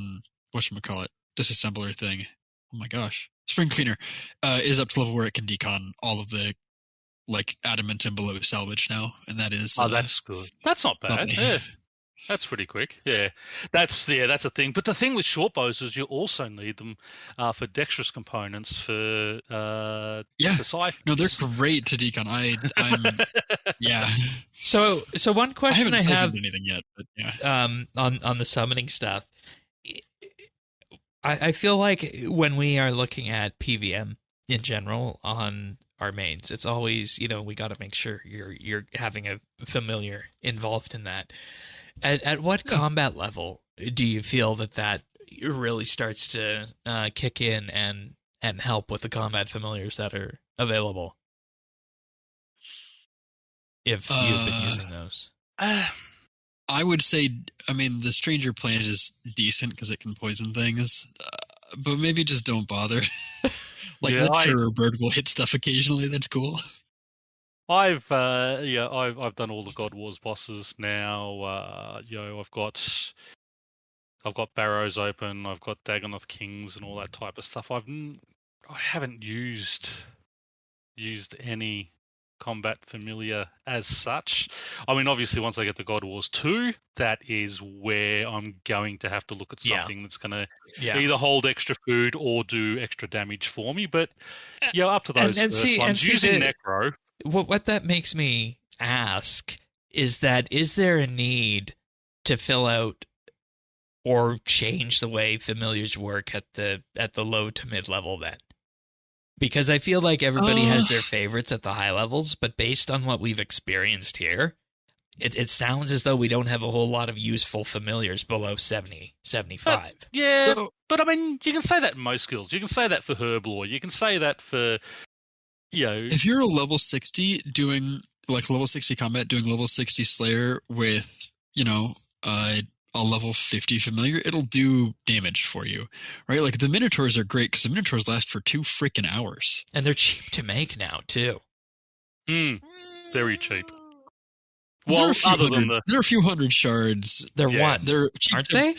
whatchamacallit, disassembler thing. Oh my gosh, spring cleaner is up to level where it can decon all of the adamant and below salvage now, and that is. That's good. That's not bad. Yeah. That's pretty quick. Yeah, that's a thing. But the thing with short bows is you also need them for dexterous components for ciphers. No, they're great to decon. I'm yeah. So one I question haven't I have siphoned anything yet, but yeah. on the summoning stuff, I feel like when we are looking at PVM in general on our mains, it's always, we got to make sure you're having a familiar involved in that. At what combat level do you feel that really starts to kick in and help with the combat familiars that are available? If you've been using those. I would say, the Stranger Plant is decent because it can poison things, but maybe just don't bother. The Terror Bird will hit stuff occasionally. That's cool. I've done all the God Wars bosses now. I've got Barrows open. I've got Dagonoth Kings and all that type of stuff. I haven't used any combat familiar as such. Obviously, once I get to God Wars 2, that is where I'm going to have to look at something that's going to either hold extra food or do extra damage for me. But up to those first ones, using Necro. What that makes me ask is there a need to fill out or change the way familiars work at the low to mid level then? Because I feel like everybody has their favorites at the high levels, but based on what we've experienced here, it sounds as though we don't have a whole lot of useful familiars below 70, 75. But you can say that in most skills. You can say that for Herblore. You can say that for, If you're a level 60 doing, level 60 combat, doing level 60 Slayer with, a level 50 familiar, it'll do damage for you, right? The Minotaurs are great because the Minotaurs last for 2 freaking hours. And they're cheap to make now, too. Very cheap. Well, there are a few hundred shards. They're cheap, aren't they?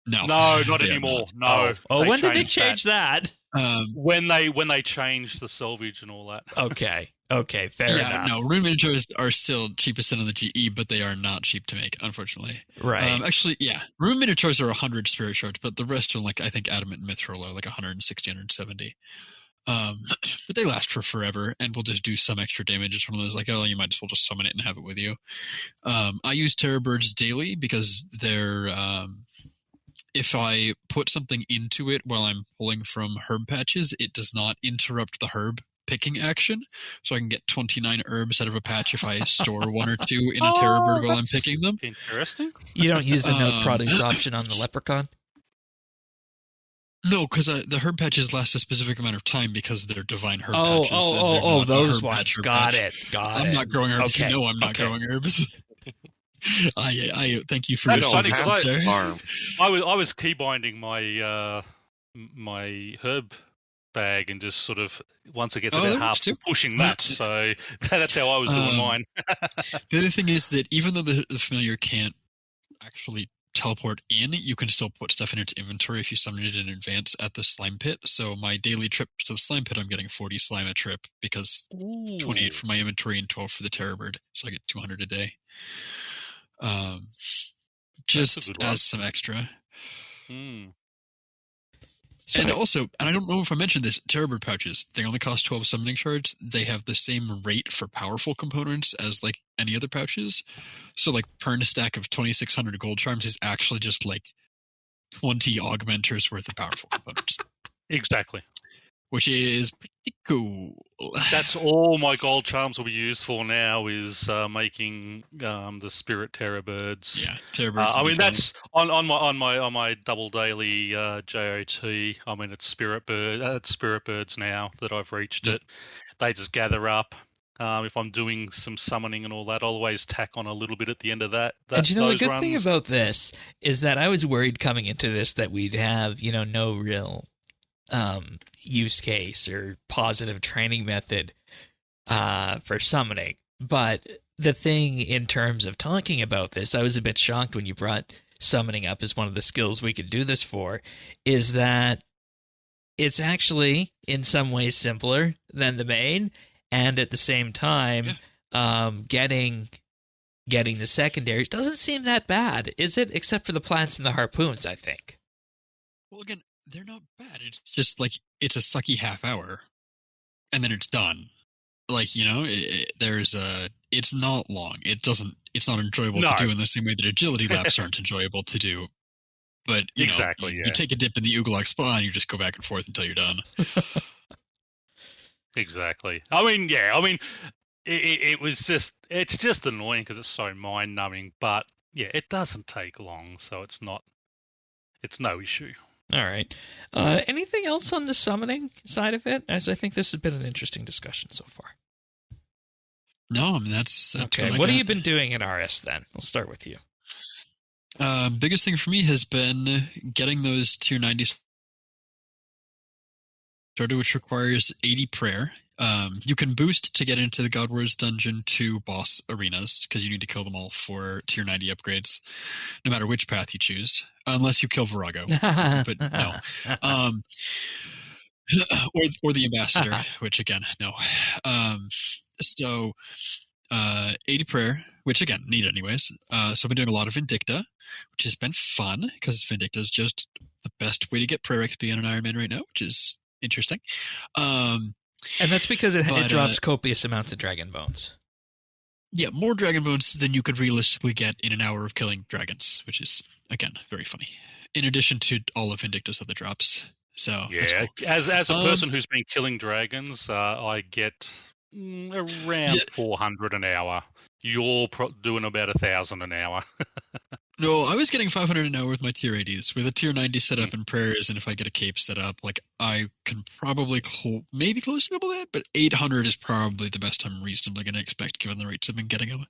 No, not anymore. No. When did they change that? When they changed the salvage and all that. Okay, fair enough. No, Rune Minotaurs are still cheapest in the GE, but they are not cheap to make, unfortunately. Right. Actually, Rune Minotaurs are 100 spirit shards, but the rest are I think Adamant and Mithril are 160, 170. But they last for forever, and will just do some extra damage. It's one of those you might as well just summon it and have it with you. I use Terror Birds daily because they're... if I put something into it while I'm pulling from herb patches, it does not interrupt the herb picking action, so I can get 29 herbs out of a patch if I store 1 or 2 in a Terror Bird while I'm picking them. Interesting. You don't use the node products option on the Leprechaun? No, because the herb patches last a specific amount of time because they're divine herb patches. Those ones. Got it. I'm not growing herbs. Okay. I'm not growing herbs. I thank you for That's your funny, service, sir. I was keybinding my herb bag and just sort of once it gets about half pushing that. So that's how I was doing mine. The other thing is that even though the familiar can't actually teleport in, you can still put stuff in its inventory if you summon it in advance at the slime pit. So my daily trips to the slime pit, I'm getting 40 slime a trip because 28 for my inventory and 12 for the Terror Bird. So I get 200 a day. Just as some extra. And also, and I don't know if I mentioned this, Terror Bird pouches, they only cost 12 summoning shards. They have the same rate for powerful components as any other pouches. So per stack of 2,600 gold charms is actually just 20 augmenters worth of powerful components. Exactly. Which is pretty cool. That's all my gold charms will be used for now is making the Spirit Terror Birds. Yeah, Terror Birds. That's on my double daily JOT. It's Spirit Birds now that I've reached it. They just gather up. If I'm doing some summoning and all that, I'll always tack on a little bit at the end of that. And the good thing about this is that I was worried coming into this that we'd have no real use case or positive training method for summoning. But the thing in terms of talking about this, I was a bit shocked when you brought summoning up as one of the skills we could do this for, is that it's actually in some ways simpler than the main, and at the same time getting getting the secondaries doesn't seem that bad, is it? Except for the plants and the harpoons, I think. Well, again, they're not bad. It's just like it's a sucky half hour, and then it's done. Like, it's not long. It's not enjoyable to do in the same way that agility laps aren't enjoyable to do. But you take a dip in the Ooglock spa and you just go back and forth until you're done. Exactly. I mean, it's just annoying because it's so mind numbing. But yeah, it doesn't take long, so it's no issue. All right. Anything else on the summoning side of it? As I think this has been an interesting discussion so far. No, I mean that's okay. What have you been doing at RS then? I'll start with you. Biggest thing for me has been getting those tier 90s started, which requires 80 prayer. You can boost to get into the God Wars dungeon to boss arenas because you need to kill them all for tier 90 upgrades, no matter which path you choose, unless you kill Virago. But no. Or the ambassador, which again, no. So 80 prayer, which again, need anyways. So I've been doing a lot of Vindicta, which has been fun because Vindicta is just the best way to get prayer XP on an Ironman right now, which is interesting. And that's because it drops copious amounts of dragon bones. Yeah, more dragon bones than you could realistically get in an hour of killing dragons, which is, again, very funny. In addition to all of Vindicta's other drops. So yeah, cool. As a person who's been killing dragons, I get around 400 an hour. You're doing about 1,000 an hour. No, I was getting 500 an hour with my tier 80s. With a tier 90 set up and prayers, and if I get a cape set up, like I can probably maybe close to double that, but 800 is probably the best I'm reasonably going to expect given the rates I've been getting them.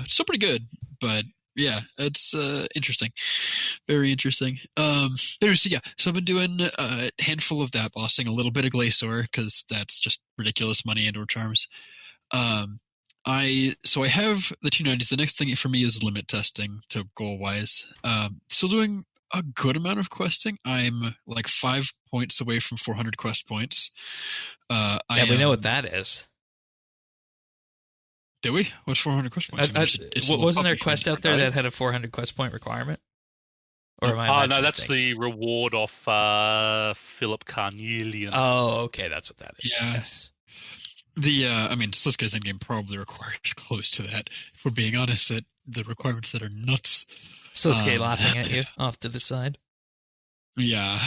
Still pretty good, but yeah, it's interesting. Very interesting. So I've been doing a handful of that bossing, a little bit of Glacier, because that's just ridiculous money and or charms. I have the 290s. The next thing for me is limit testing to goal wise. Still doing a good amount of questing. I'm like 5 points away from 400 quest points. We know what that is. Do we? What's 400 quest points? Wasn't there a quest out there that had a 400 quest point requirement? Or am I no, that's the reward of Philip Carnelian. Oh, okay, that's what that is. Yeah. Yes. Sliska's endgame probably requires close to that. If we're being honest, that the requirements that are nuts. Sliska laughing at you off to the side. Yeah,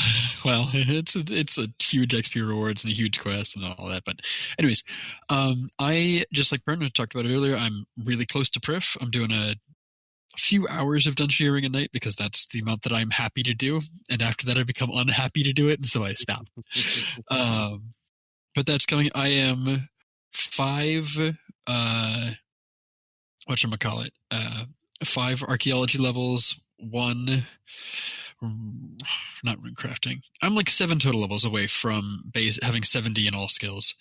well, it's a huge XP rewards and a huge quest and all that. But anyways, I, just like Brendan talked about earlier, I'm really close to Prif. I'm doing a few hours of dungeoneering a night because that's the amount that I'm happy to do. And after that, I become unhappy to do it, and so I stop. But that's coming. I am 5, 5 archaeology levels, 1, not rune crafting. I'm like 7 total levels away from having 70 in all skills.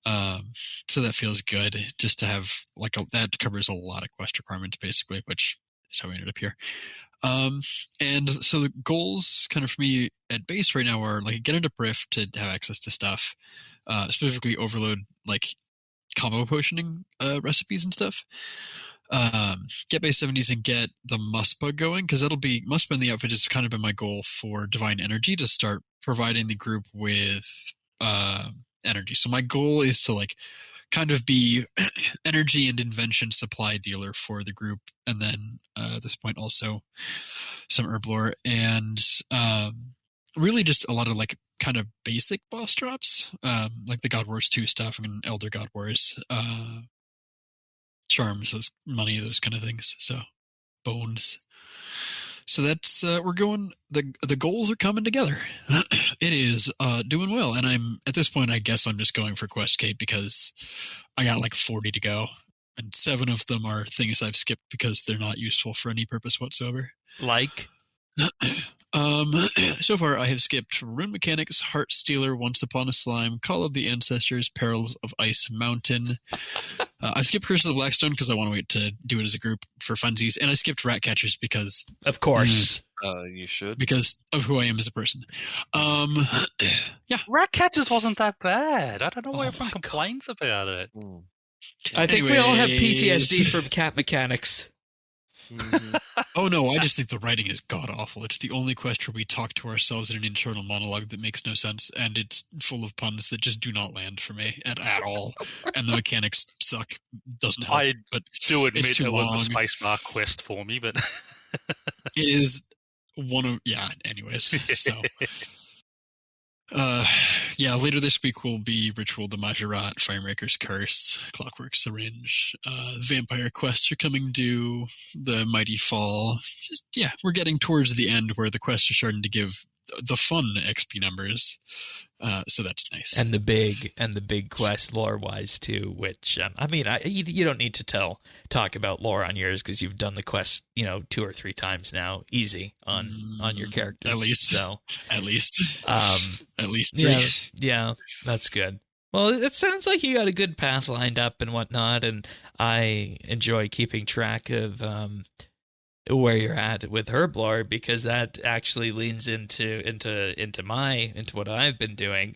So that feels good just to have that covers a lot of quest requirements basically, which is how we ended up here. And so the goals kind of for me at base right now are like get into Prif to have access to stuff, specifically overload like combo potioning recipes and stuff. Get base 70s and get the Muspug going, because Muspug in the outfit has kind of been my goal for Divine Energy to start providing the group with energy. So my goal is to like kind of be energy and invention supply dealer for the group, and then at this point also some Herblore, and really just a lot of like kind of basic boss drops, like the God Wars 2 stuff and Elder God Wars, charms, those money, those kind of things. So bones. So that's we're going. The goals are coming together. It is doing well, and I'm at this point. I guess I'm just going for Quest Cape because I got like 40 to go, and 7 of them are things I've skipped because they're not useful for any purpose whatsoever. Like, so far I have skipped Rune Mechanics, Heart Stealer, Once Upon a Slime, Call of the Ancestors, Perils of Ice Mountain. I skipped Curse of the Blackstone because I want to wait to do it as a group for funsies, and I skipped Rat Catchers because, of course, you should, because of who I am as a person. Yeah, Rat Catchers wasn't that bad. I don't know why everyone complains about it. I think we all have Anyways. PTSD from cat mechanics. Oh no, I just think the writing is god awful. It's the only quest where we talk to ourselves in an internal monologue that makes no sense, and it's full of puns that just do not land for me at all. And the mechanics suck. Doesn't help. I but do it's admit too it was long. a spacebar quest for me, but It is one of anyways. So later this week will be Ritual the Majorat, Firemaker's Curse, Clockwork Syringe, Vampire Quests are coming due, the Mighty Fall. We're getting towards the end where the quests are starting to give the fun XP numbers. So that's nice. And the big quest lore wise too, which you don't need to talk about lore on yours because you've done the quest 2 or 3 times now, easy on your character. At least 3. Yeah, that's good. Well, it sounds like you got a good path lined up and whatnot, and I enjoy keeping track of where you're at with Herblore, because that actually leans into what I've been doing.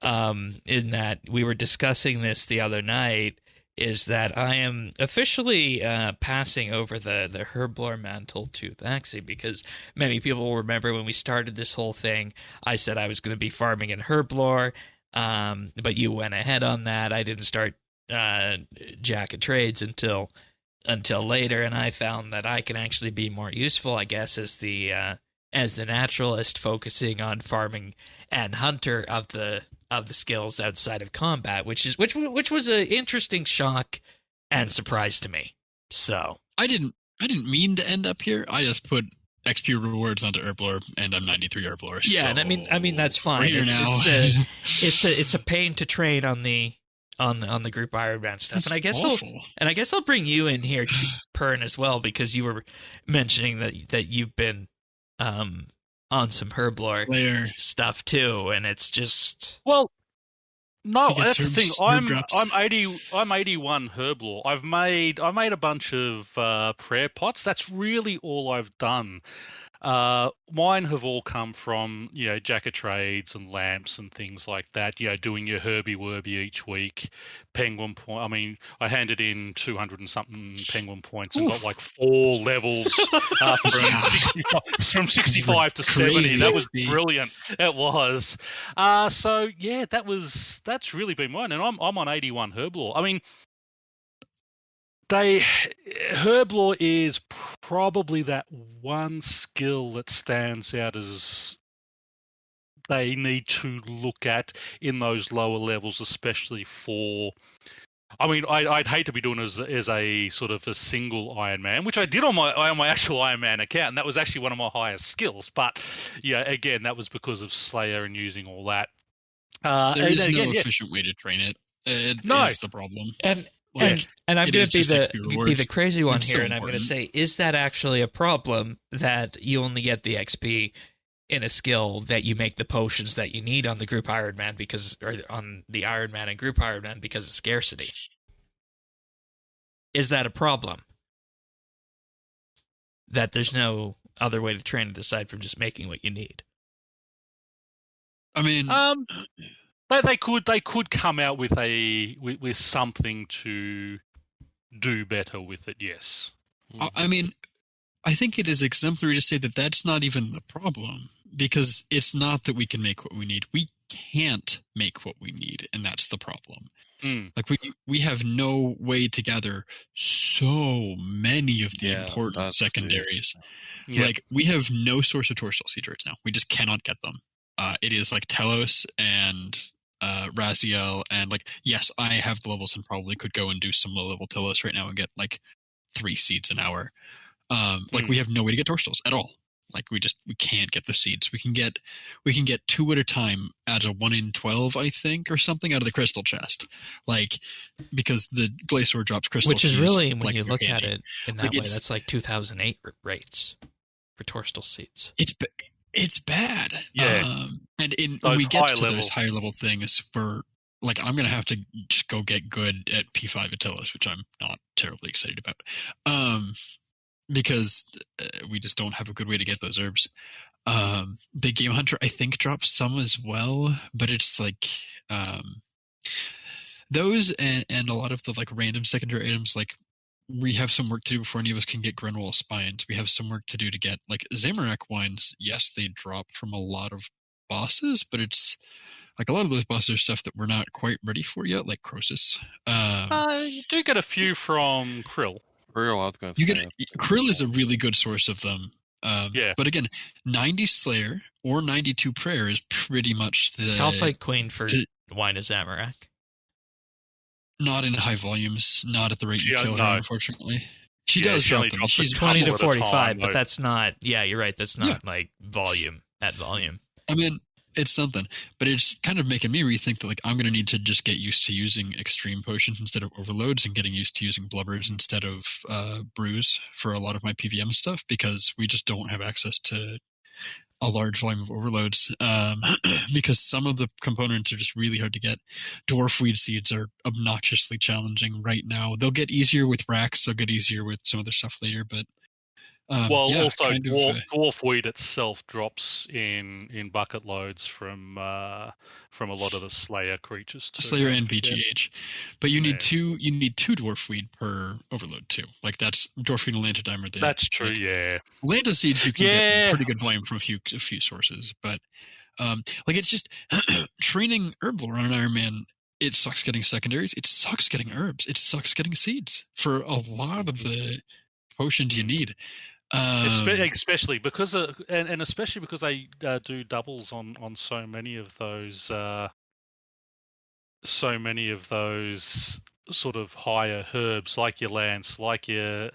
In that we were discussing this the other night, is that I am officially passing over the Herblore mantle to Thaxi, because many people will remember when we started this whole thing, I said I was going to be farming in Herblore, but you went ahead on that. I didn't start Jack of Trades until later, and I found that I can actually be more useful, I guess, as the naturalist, focusing on farming and hunter of the skills outside of combat, which was an interesting shock and surprise to me. So I didn't mean to end up here. I just put XP rewards onto Herblore, and I'm 93 Herblore. Yeah, so and I mean that's fine. Here now. It's a pain to train on the group Ironman stuff. It's and I guess I'll bring you in here, Pern, as well, because you were mentioning that you've been on some Herblore Slayer stuff too, and it's just well, no, that's the thing. I'm Herb 81 Herblore. I made a bunch of prayer pots. That's really all I've done. Mine have all come from, Jack of Trades and lamps and things like that, doing your Herby-Werby each week. Penguin point. I mean, I handed in 200 and something penguin points and got like 4 levels from 65 to 70. That was brilliant. It was. So yeah, that's really been mine, and I'm on 81 Herblore. I mean, Herblore is probably that one skill that stands out as they need to look at in those lower levels, especially for. I mean, I'd hate to be doing it as a sort of a single Ironman, which I did on my actual Ironman account, and that was actually one of my highest skills. But yeah, again, that was because of Slayer and using all that. There is no efficient way to train it. It's the problem. And I'm going to be the crazy one here, so and I'm going to say, is that actually a problem that you only get the XP in a skill that you make the potions that you need on the group Ironman or on the Ironman and group Ironman because of scarcity? Is that a problem? That there's no other way to train it aside from just making what you need? I mean, They could come out with something to do better with it. Yes. I mean, I think it is exemplary to say that that's not even the problem, because it's not that we can make what we need. We can't make what we need, and that's the problem. Like we have no way to gather so many of the important secondaries. Yeah. Like we have no source of Torstol seeds right now. We just cannot get them. It is like Telos and Raziel, and like, yes, I have the levels and probably could go and do some low level Telos right now and get like 3 seeds an hour. Like we have no way to get Torstals at all. Like we can't get the seeds. We can get 2 at a time at a 1 in 12, I think, or something out of the crystal chest. Like, because the Glacier drops crystal Which is keys, really, when like you look candy. at it in that way, that's like 2008 rates for Torstol seeds. It's bad. Yeah. And when we get to level. those higher level things, like, I'm going to have to just go get good at P5 Atelos, which I'm not terribly excited about. Because we just don't have a good way to get those herbs. Big Game Hunter, I think, drops some as well, but it's like Those and a lot of the like random secondary items, like we have some work to do before any of us can get Grenwall Spines. We have some work to do to get like Zamorak wines. Yes, they drop from a lot of bosses, but it's like a lot of those bosses are stuff that we're not quite ready for yet, like Croesus. You do get a few from Krill. Krill is a really good source of them. Yeah. But again, 90 Slayer or 92 Prayer is pretty much the... Calphite Queen for Wine of Zamorak. Not in high volumes, not at the rate you kill her, unfortunately. She does drop them. She's 20 to 45, but that's not... Yeah, you're right. That's not like volume, at volume. I mean, it's something, but it's kind of making me rethink that like I'm going to need to just get used to using extreme potions instead of overloads and getting used to using blubbers instead of brews for a lot of my PVM stuff, because we just don't have access to a large volume of overloads because some of the components are just really hard to get. Dwarfweed seeds are obnoxiously challenging right now. They'll get easier with racks. They'll get easier with some other stuff later, but also dwarfweed itself drops in bucket loads from a lot of the Slayer creatures too. Slayer and BGH, but you need two dwarfweed per overload too. Like that's dwarfweed and Lantidime are the. That's true. Like, yeah. Lanta seeds you can get pretty good volume from a few sources, but like it's just training Herblore on an Ironman. It sucks getting secondaries. It sucks getting herbs. It sucks getting seeds for a lot of the potions you need. Especially because especially because they do doubles on so many of those sort of higher herbs, like your lance, like your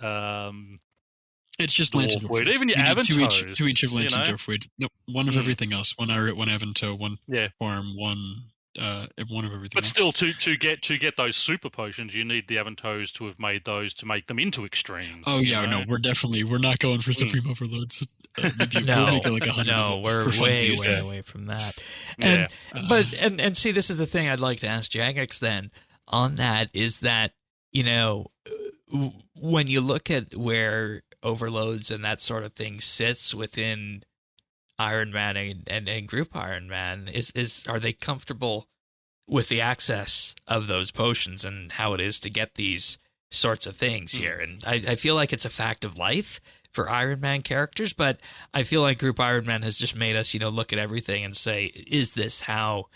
it's just lance and dwarfweed. Even your Avantoes. Two each of lance and dwarfweed. No, one of everything else. One Avanto, one farm, one of everything. But still, to get those super potions, you need the Avantoes to have made those to make them into extremes. Oh yeah, no, we're not going for supreme overloads. No, we're way away from that. And and see, this is the thing I'd like to ask Jagex then on that is that, you know, when you look at where overloads and that sort of thing sits within Ironman and Group Ironman, are they comfortable with the access of those potions and how it is to get these sorts of things here? And I feel like it's a fact of life for Ironman characters, but I feel like Group Ironman has just made us, you know, look at everything and say, is this how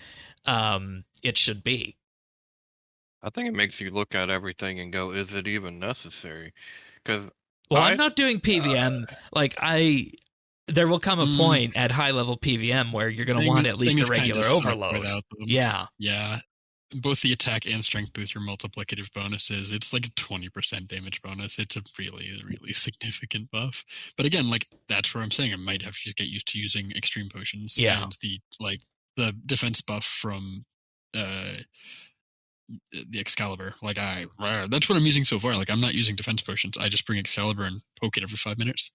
it should be? I think it makes you look at everything and go, is it even necessary? Because I'm not doing PVM. There will come a point at high-level PVM where you're going to want at least a regular overload. Yeah. Both the attack and strength boost are multiplicative bonuses. It's like a 20% damage bonus. It's a really, really significant buff. But again, like that's where I'm saying I might have to just get used to using extreme potions. Yeah. And the defense buff from the Excalibur. That's what I'm using so far. Like I'm not using defense potions. I just bring Excalibur and poke it every 5 minutes.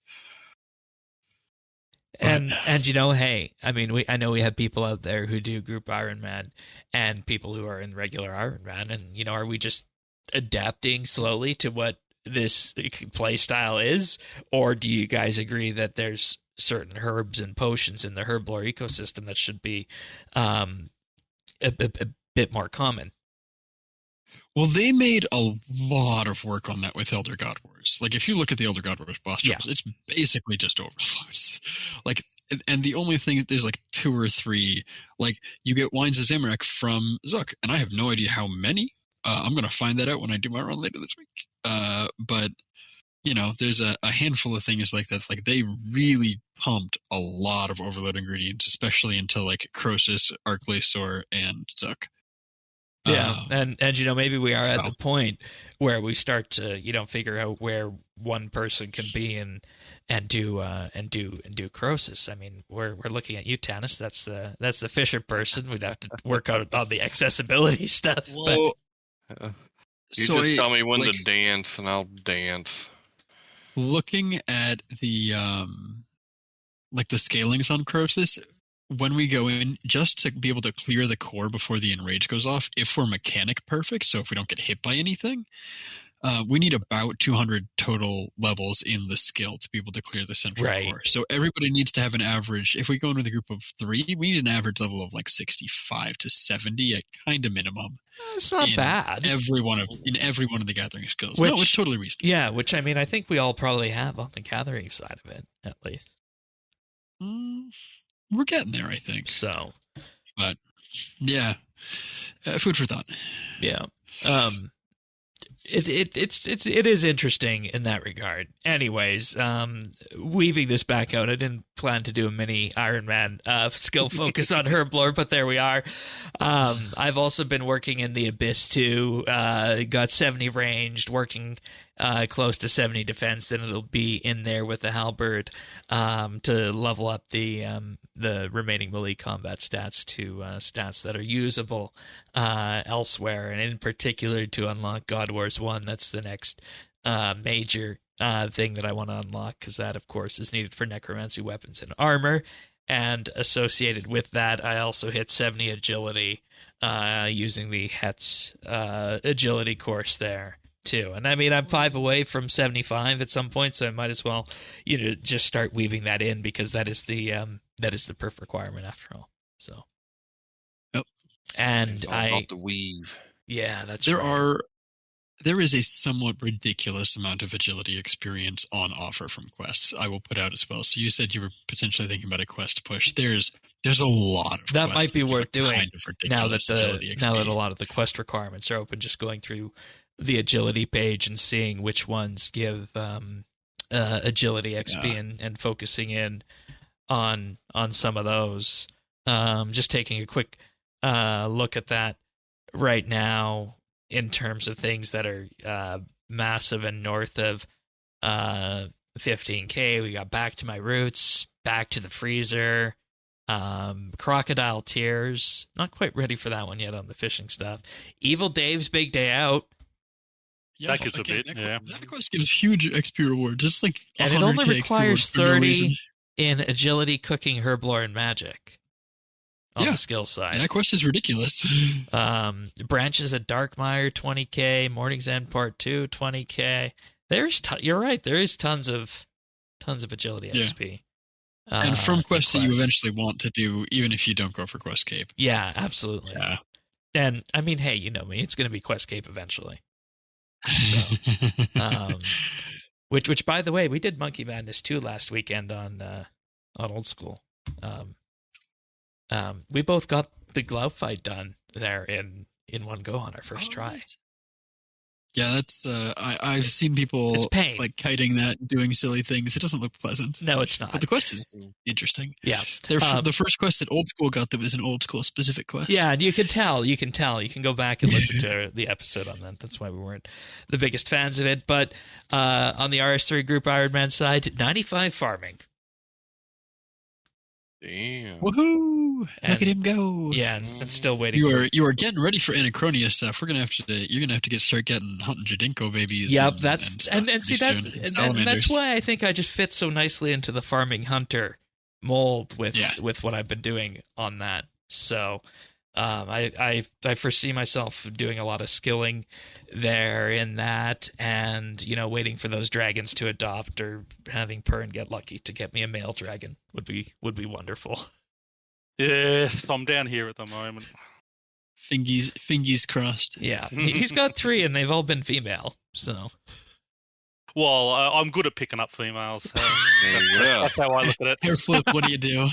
And you know, hey, I mean, I know we have people out there who do Group Ironman and people who are in regular Ironman, and you know, are we just adapting slowly to what this play style is, or do you guys agree that there's certain herbs and potions in the Herblore ecosystem that should be a bit more common? Well, they made a lot of work on that with Elder God Wars. Like, if you look at the Elder God Wars boss drops, it's basically just overloads. Like, and the only thing, there's like 2 or 3. Like, you get Wines of Zamorak from Zook, and I have no idea how many. I'm going to find that out when I do my run later this week. But, you know, there's a handful of things like that. Like, they really pumped a lot of overload ingredients, especially into, like, Croesus, Arclaysor, and Zook. Yeah, and you know, maybe we are at the point where we start to, you know, figure out where one person can be and do Croesus. I mean, we're looking at you, Tanis. That's the Fisher person. We'd have to work out on the accessibility stuff. Well, just tell me when to dance, and I'll dance. Looking at the the scalings on Croesus, when we go in, just to be able to clear the core before the enrage goes off, if we're mechanic perfect, so if we don't get hit by anything, we need about 200 total levels in the skill to be able to clear the central Right. core. So everybody needs to have an average. If we go in with a group of 3, we need an average level of like 65 to 70 at kind of minimum. It's not bad. In every one of the gathering skills. Which- No, it's totally reasonable. Yeah, which I mean, I think we all probably have on the gathering side of it, at least. We're getting there, I think. So, But yeah, food for thought. yeah. It is interesting in that regard. Anyways, weaving this back out, I didn't plan to do a mini Ironman skill focus on Herblore, but there we are. I've also been working in the Abyss too. Got 70 ranged, working close to 70 defense, then it'll be in there with the halberd to level up the remaining melee combat stats to stats that are usable elsewhere, and in particular to unlock God Wars 1. That's the next major thing that I want to unlock, because that, of course, is needed for necromancy weapons and armor. And associated with that, I also hit 70 agility using the Hetz agility course there too. And I mean, I'm 5 away from 75 at some point, so I might as well, just start weaving that in, because that is the perf requirement after all. So, Yep. And It's all about the weave. Yeah, that's There is a somewhat ridiculous amount of agility experience on offer from quests. I will put out as well. So you said you were potentially thinking about a quest push. There's a lot of that quests might be that worth give doing kind of now that ridiculous agility now that XP. a lot of the quest requirements are open. Just going through the agility page and seeing which ones give agility XP and focusing in on some of those. Just taking a quick look at that right now in terms of things that are massive and north of 15K. We got Back to My Roots, Back to the Freezer, Crocodile Tears. Not quite ready for that one yet on the fishing stuff. Evil Dave's Big Day Out. Yeah, That gives a again, bit, That quest gives huge XP reward, just like And it only 100K requires for no 30 reason. in agility, cooking, herblore, and magic on Yeah. the skill side. That quest is ridiculous. Branches at Darkmire, 20K. Morning's End Part 2, 20K. You're right. There is tons of agility Yeah. XP. And from quests that you quests. eventually want to do, even if you don't go for Quest Cape. Yeah, absolutely. Yeah. And I mean, hey, you know me. It's going to be Quest Cape eventually. Which, by the way, we did Monkey Madness 2 last weekend on Old School. We both got the glove fight done there in one go on our first try. Nice. Yeah, that's I've seen people It's pain. like kiting that, doing silly things. It doesn't look pleasant. No, it's not. But the quest is interesting. Yeah. The first quest that Old School got that was an Old School specific quest. Yeah, and you can tell. You can go back and listen to the episode on that. That's why we weren't the biggest fans of it. But on the RS3 Group Ironman side, 95 farming. Damn. Woohoo! And- Look at him go. Yeah, and still waiting. for You are getting ready for Anachronia stuff. You're gonna have to start getting hunting Jadinko babies. Yep, and that's stuff and pretty see soon, that's and and salamanders. that's why I think I just fit so nicely into the farming hunter mold with Yeah. with what I've been doing on that. So I foresee myself doing a lot of skilling there in that, and waiting for those dragons to adopt, or having Pern get lucky to get me a male dragon would be wonderful. Yeah, I'm down here at the moment. Fingies crossed. Yeah, he's got 3, and they've all been female. So Well, I'm good at picking up females. There you go. That's how I look at it. Hair flip. What do you do?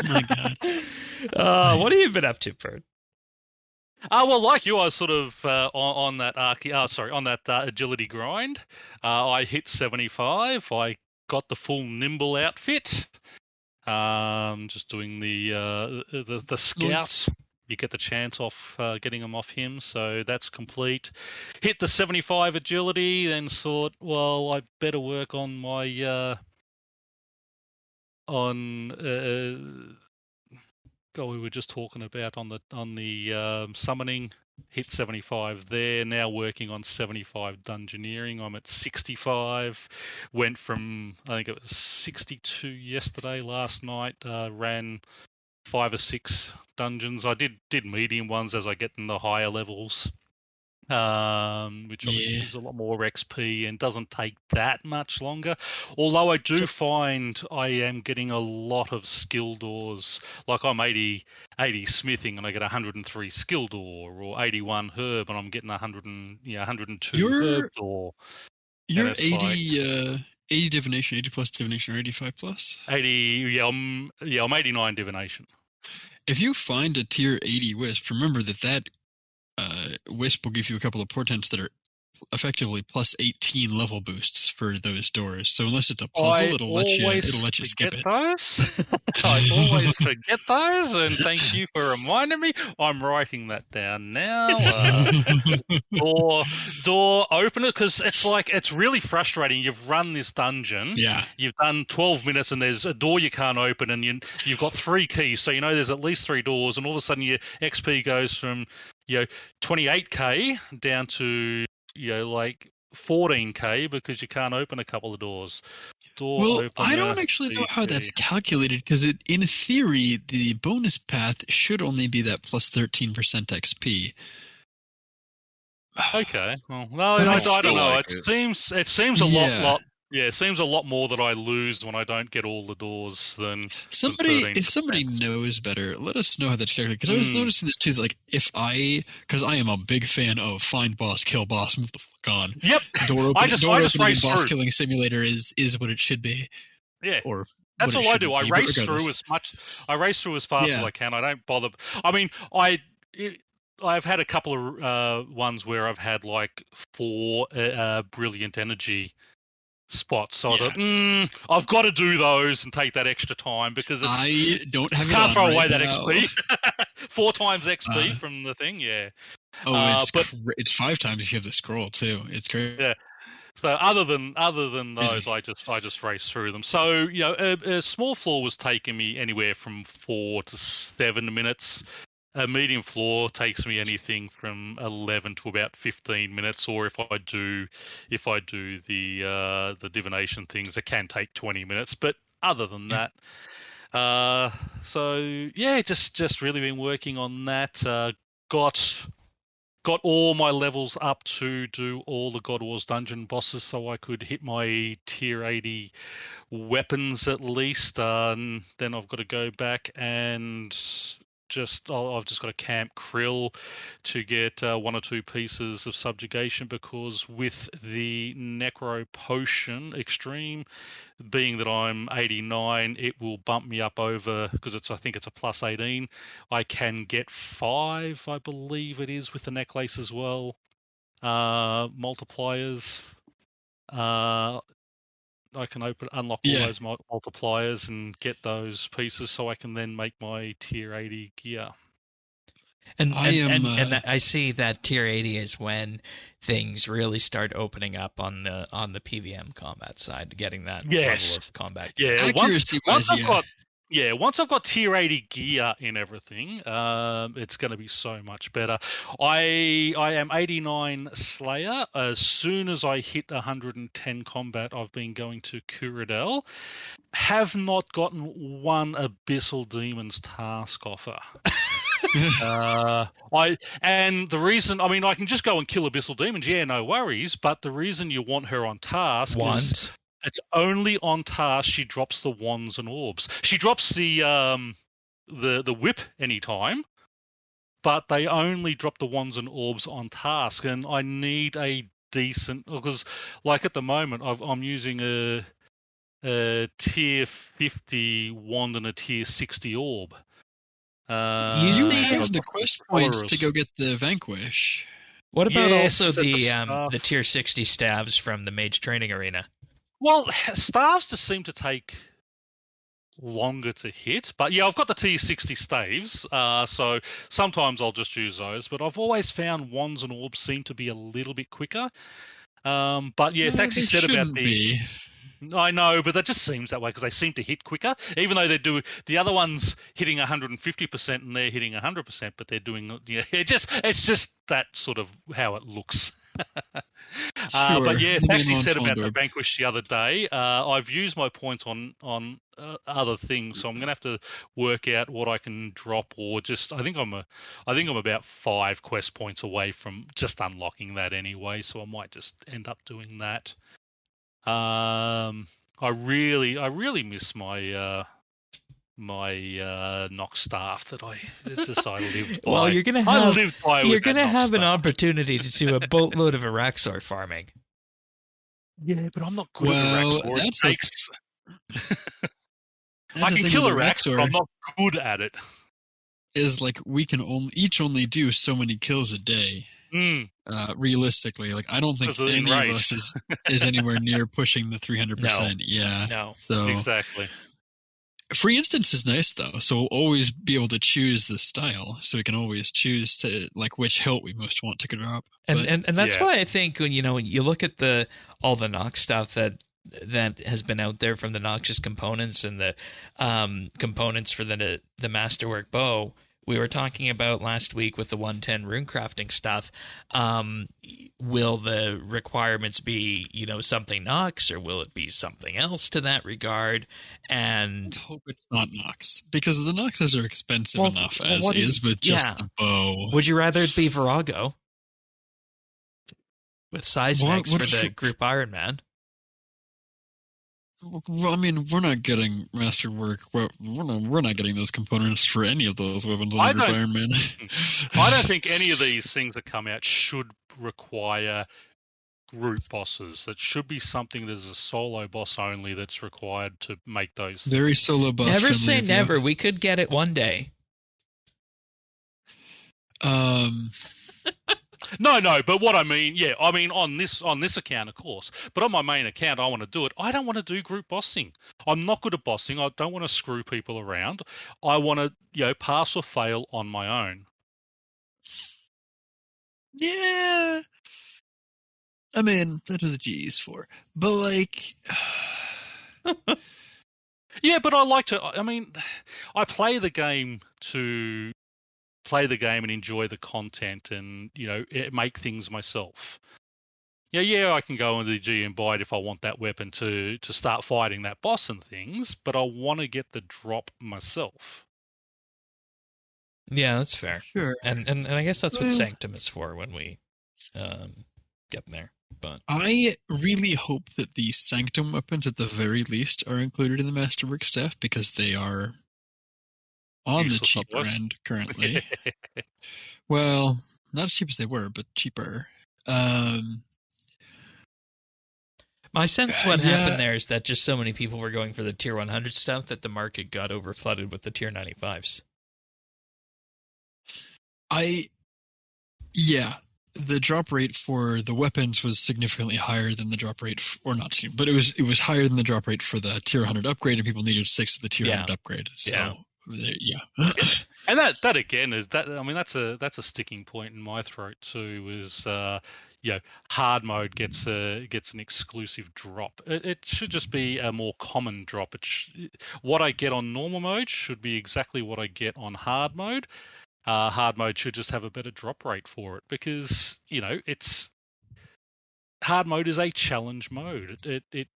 Oh my god. what have you been up to, Pern? Well, like you, I was sort of on that agility grind. I hit 75. I got the full nimble outfit. Just doing the scouts. You get the chance off getting them off him, so that's complete. Hit the 75 agility, then thought, well, I better work on my we were just talking about on the summoning. Hit 75 there. Now working on 75 dungeoneering. I'm at 65. Went from, I think it was 62 yesterday. Last night ran 5 or 6 dungeons. I did medium ones as I get in the higher levels. which obviously gives a lot more XP and doesn't take that much longer. Although I do find I am getting a lot of skill doors. Like I'm 80 smithing and I get 103 skill door, or 81 herb and I'm getting 102 herb door. You're 80 divination, 80 plus divination, or 85 plus? 80, I'm 89 divination. If you find a tier 80 wisp, remember that wisp will give you a couple of portents that are effectively plus 18 level boosts for those doors. So unless it's a puzzle, it'll let you skip it. Those. I always forget those, and thank you for reminding me. I'm writing that down now. Door opener, because it's really frustrating. You've run this dungeon. Yeah. You've done 12 minutes, and there's a door you can't open, and you've got 3 keys, so there's at least 3 doors, and all of a sudden your XP goes from 28k down to like 14k because you can't open a couple of doors. I don't actually know how that's calculated, because in theory the bonus path should only be that plus 13% XP. Okay. Well, no, I don't know. It seems a lot. Yeah, it seems a lot more that I lose when I don't get all the doors than if somebody knows better, let us know how that's calculated. Because I was noticing this too, like because I am a big fan of find boss, kill boss, move the fuck on. Yep. Door opening and boss killing simulator is what it should be. Yeah. Or that's all I do. I race through as fast as I can. I don't bother. I mean, I've had a couple of ones where I've had like 4 brilliant energy spots, so I thought, I've got to do those and take that extra time because I don't have can't throw away that XP. 4 times XP from the thing, it's 5 times if you have the scroll too. It's great. Yeah. So other than those, I just race through them. So a small floor was taking me anywhere from 4 to 7 minutes. A medium floor takes me anything from 11 to about 15 minutes, or if I do the divination things, it can take 20 minutes. But other than that, just really been working on that. Got all my levels up to do all the God Wars dungeon bosses, so I could hit my tier 80 weapons at least. Then I've got to go back and I've just got to camp Krill to get 1 or 2 pieces of subjugation, because with the Necro Potion Extreme, being that I'm 89, it will bump me up over, because I think it's a plus 18. I can get 5, I believe it is, with the necklace as well. Multipliers. I can unlock all those multipliers and get those pieces, so I can then make my tier 80 gear. And I see that tier 80 is when things really start opening up on the PVM combat side, getting that level of combat. Yeah, once I've got tier 80 gear in everything, it's going to be so much better. I am 89 Slayer. As soon as I hit 110 combat, I've been going to Kuradel. Have not gotten one Abyssal Demon's task offer. And the reason, I mean, I can just go and kill Abyssal Demons, no worries, but the reason you want her on task is it's only on task she drops the wands and orbs. She drops the whip anytime, but they only drop the wands and orbs on task, and I need a decent, because like at the moment I'm using a tier 50 wand and a tier 60 orb. You have the quest points to go get the Vanquish. What about also the tier 60 staves from the Mage Training Arena? Well, staves just seem to take longer to hit, but I've got the tier 60 staves, so sometimes I'll just use those, but I've always found wands and orbs seem to be a little bit quicker. But Thaxi said about I know, but that just seems that way because they seem to hit quicker, even though they do. The other one's hitting 150% and they're hitting 100%, but they're doing. It's just that sort of how it looks. Sure. But yeah, The main Taxi one's said about the Wondorg. Vanquish the other day. I've used my points on other things, so I'm gonna have to work out what I can drop, or just I think I'm about 5 quest points away from just unlocking that anyway, so I might just end up doing that. I really miss my Nox staff that I lived by. Well, you're gonna I have lived by you're with that gonna Nox have an staff. opportunity to do a boatload of Araxor farming. Yeah, but I'm not good Well, at Araxor. that's I the can thing kill with Araxor, but I'm not good at it. Is like we can each only do so many kills a day. Realistically, like I don't think Because in any of race. us is anywhere near pushing the 300%. Yeah, No. So Exactly. free instance is nice though, so we'll always be able to choose the style, so we can always choose to like which hilt we most want to drop. And that's Yeah. why I think when you look at all the Nox stuff that has been out there from the Noxious components and the components for the Masterwork bow. We were talking about last week with the 110 runecrafting stuff. Will the requirements be, something Nox, or will it be something else to that regard? And I hope it's not Nox, because the Noxes are expensive enough as what is with just the bow. Would you rather it be Virago with seismics for the group Ironman? Well, I mean, we're not getting Masterwork. We're not getting those components for any of those weapons on Group Ironman. I don't think any of these things that come out should require group bosses. That should be something that's a solo boss only that's required to make those. Very solo boss. Never say never. We could get it one day. No, but what I mean, on this account, of course, but on my main account, I want to do it. I don't want to do group bossing. I'm not good at bossing. I don't want to screw people around. I want to, pass or fail on my own. Yeah. I mean, that is a G's for. But, like... Yeah, but I like to... I mean, I play the game to... play the game and enjoy the content and, make things myself. Yeah, I can go into the GM Byte if I want that weapon to start fighting that boss and things, but I want to get the drop myself. Yeah, that's fair. Sure. And I guess that's what Sanctum is for when we get there. But I really hope that the Sanctum weapons at the very least are included in the Masterwork staff, because they are on the cheaper end currently. Well, not as cheap as they were, but cheaper. My sense what happened there is that just so many people were going for the tier 100 stuff that the market got overflooded with the tier 95s. The drop rate for the weapons was significantly higher than the drop rate, but it was higher than the drop rate for the tier 100 upgrade, and people needed 6 of the tier 100 upgrade. So, And that again is that. I mean, that's a sticking point in my throat too. Is hard mode gets an exclusive drop. It should just be a more common drop. What I get on normal mode should be exactly what I get on hard mode. Hard mode should just have a better drop rate for it, because it's hard mode is a challenge mode. It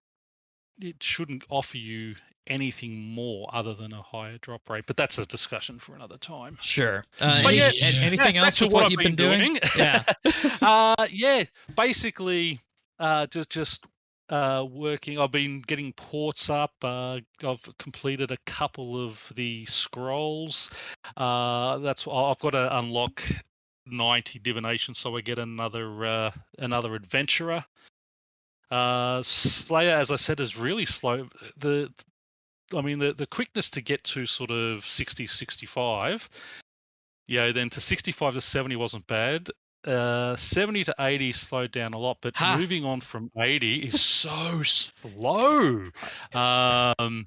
shouldn't offer you anything more other than a higher drop rate, but that's a discussion for another time. Sure. But anything else with what you've been doing? Yeah. Basically, just working. I've been getting ports up. I've completed a couple of the scrolls. I've got to unlock 90 divination, so I get another adventurer. Slayer, as I said, is really slow. The quickness to get to sort of 60, 65, then to 65 to 70 wasn't bad. 70 to 80 slowed down a lot, but moving on from 80 is so slow. And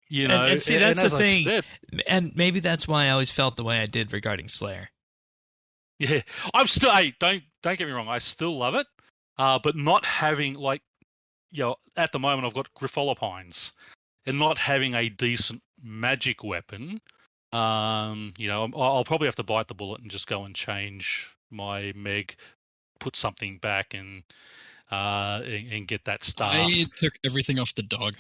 see, that's the thing. And maybe that's why I always felt the way I did regarding Slayer. Yeah, I'm still. Hey, don't get me wrong. I still love it, but not having at the moment I've got Grifolopines, and not having a decent magic weapon, I'll probably have to bite the bullet and just go and change my Meg, put something back, and get that star. I took everything off the dog.